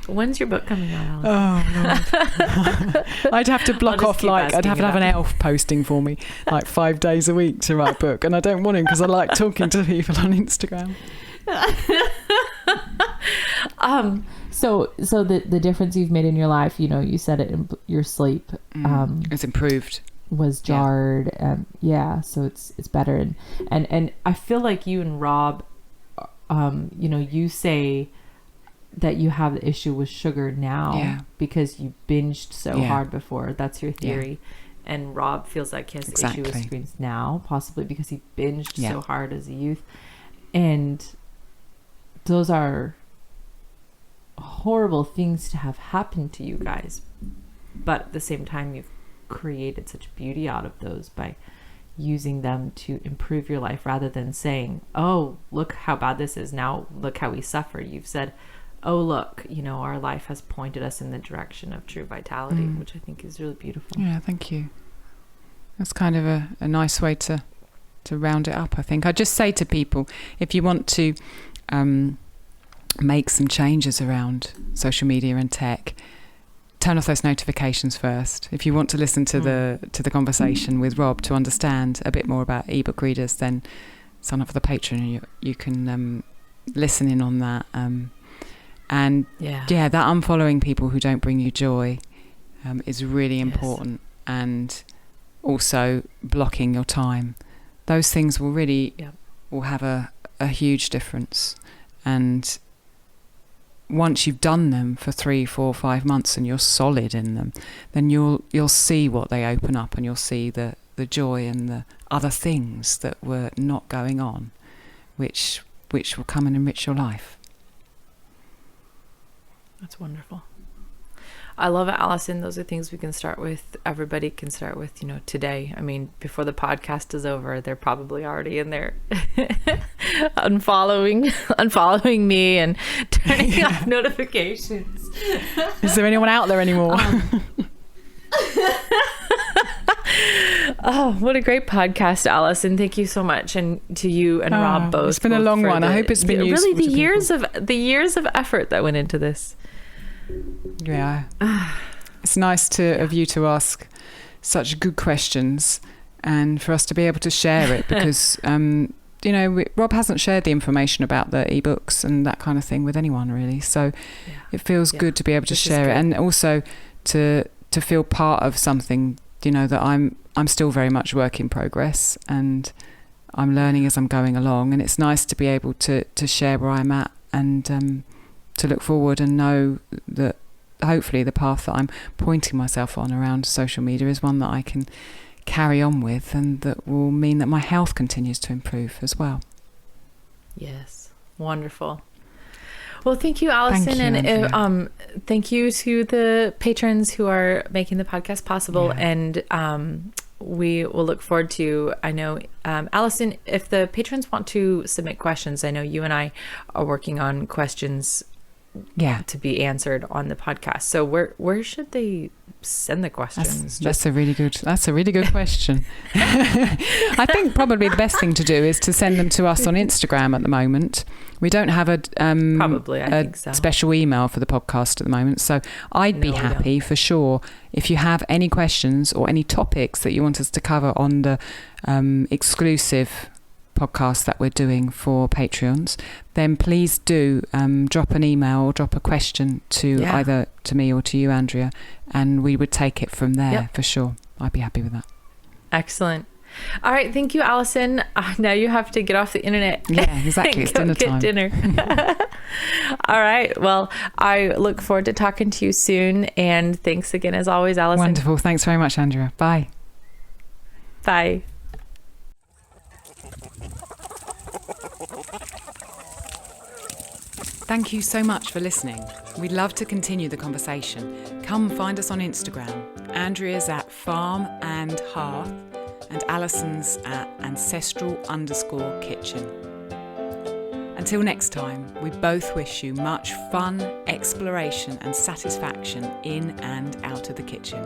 When's your book coming out, Alice? Oh, Lord. I'd have to block off, I'd have to have an elf posting for me 5 days a week to write a book, and I don't want him because I like talking to people on Instagram. So the difference you've made in your life, you said it in your sleep. It's improved. Was jarred. So it's better. And I feel like you and Rob, you say that you have the issue with sugar now because you binged so hard before. That's your theory. And Rob feels like he has the issue with screens now, possibly because he binged so hard as a youth. And those are horrible things to have happen to you guys. But at the same time, you've created such beauty out of those by using them to improve your life rather than saying, "Oh, look how bad this is. Now look how we suffer." You've said, "Oh, look, our life has pointed us in the direction of true vitality," which I think is really beautiful. Yeah, thank you. That's kind of a nice way to round it up, I think. I just say to people, if you want to make some changes around social media and tech, turn off those notifications first. If you want to listen to the conversation with Rob to understand a bit more about ebook readers, then sign up for the Patreon. You can listen in on that. And that unfollowing people who don't bring you joy is really important. And also blocking your time. Those things will really will have a huge difference. And once you've done them for 3, 4, 5 months and you're solid in them, then you'll see what they open up, and you'll see the joy and the other things that were not going on, which will come and enrich your life. That's wonderful. I love it, Alison. Those are things we can start with. Everybody can start with, today. I mean, before the podcast is over, they're probably already in there unfollowing me and turning off notifications. Is there anyone out there anymore? Oh, what a great podcast, Alison. Thank you so much. And to you and Rob both. It's been a long one. I hope it's been useful. Really, the years of effort that went into this. Yeah. It's nice of you to ask such good questions and for us to be able to share it, because Rob hasn't shared the information about the ebooks and that kind of thing with anyone really, so it feels good to be able to share it, and also to feel part of something, that I'm still very much work in progress, and I'm learning as I'm going along, and it's nice to be able to share where I'm at, and to look forward and know that hopefully the path that I'm pointing myself on around social media is one that I can carry on with, and that will mean that my health continues to improve as well. Yes, wonderful. Well, thank you, Alison, thank you, and thank you to the patrons who are making the podcast possible. And we will look forward to, I know, Alison, if the patrons want to submit questions, I know you and I are working on questions to be answered on the podcast. So where should they send the questions? That's a really good question. I think probably the best thing to do is to send them to us on Instagram at the moment. We don't have a special email for the podcast at the moment, so I'd be happy for sure if you have any questions or any topics that you want us to cover on the exclusive podcast that we're doing for Patreons, then please do drop an email or drop a question to either to me or to you, Andrea, and we would take it from there for sure. I'd be happy with that. Excellent. All right, thank you, Alison. Now you have to get off the internet. Yeah, exactly. It's dinner time. Get dinner. All right. Well, I look forward to talking to you soon, and thanks again as always, Alison. Wonderful. Thanks very much, Andrea. Bye. Bye. Thank you so much for listening. We'd love to continue the conversation. Come find us on Instagram. Andrea's at Farm and Hearth, and Alison's at Ancestral_Kitchen. Until next time, we both wish you much fun, exploration and satisfaction in and out of the kitchen.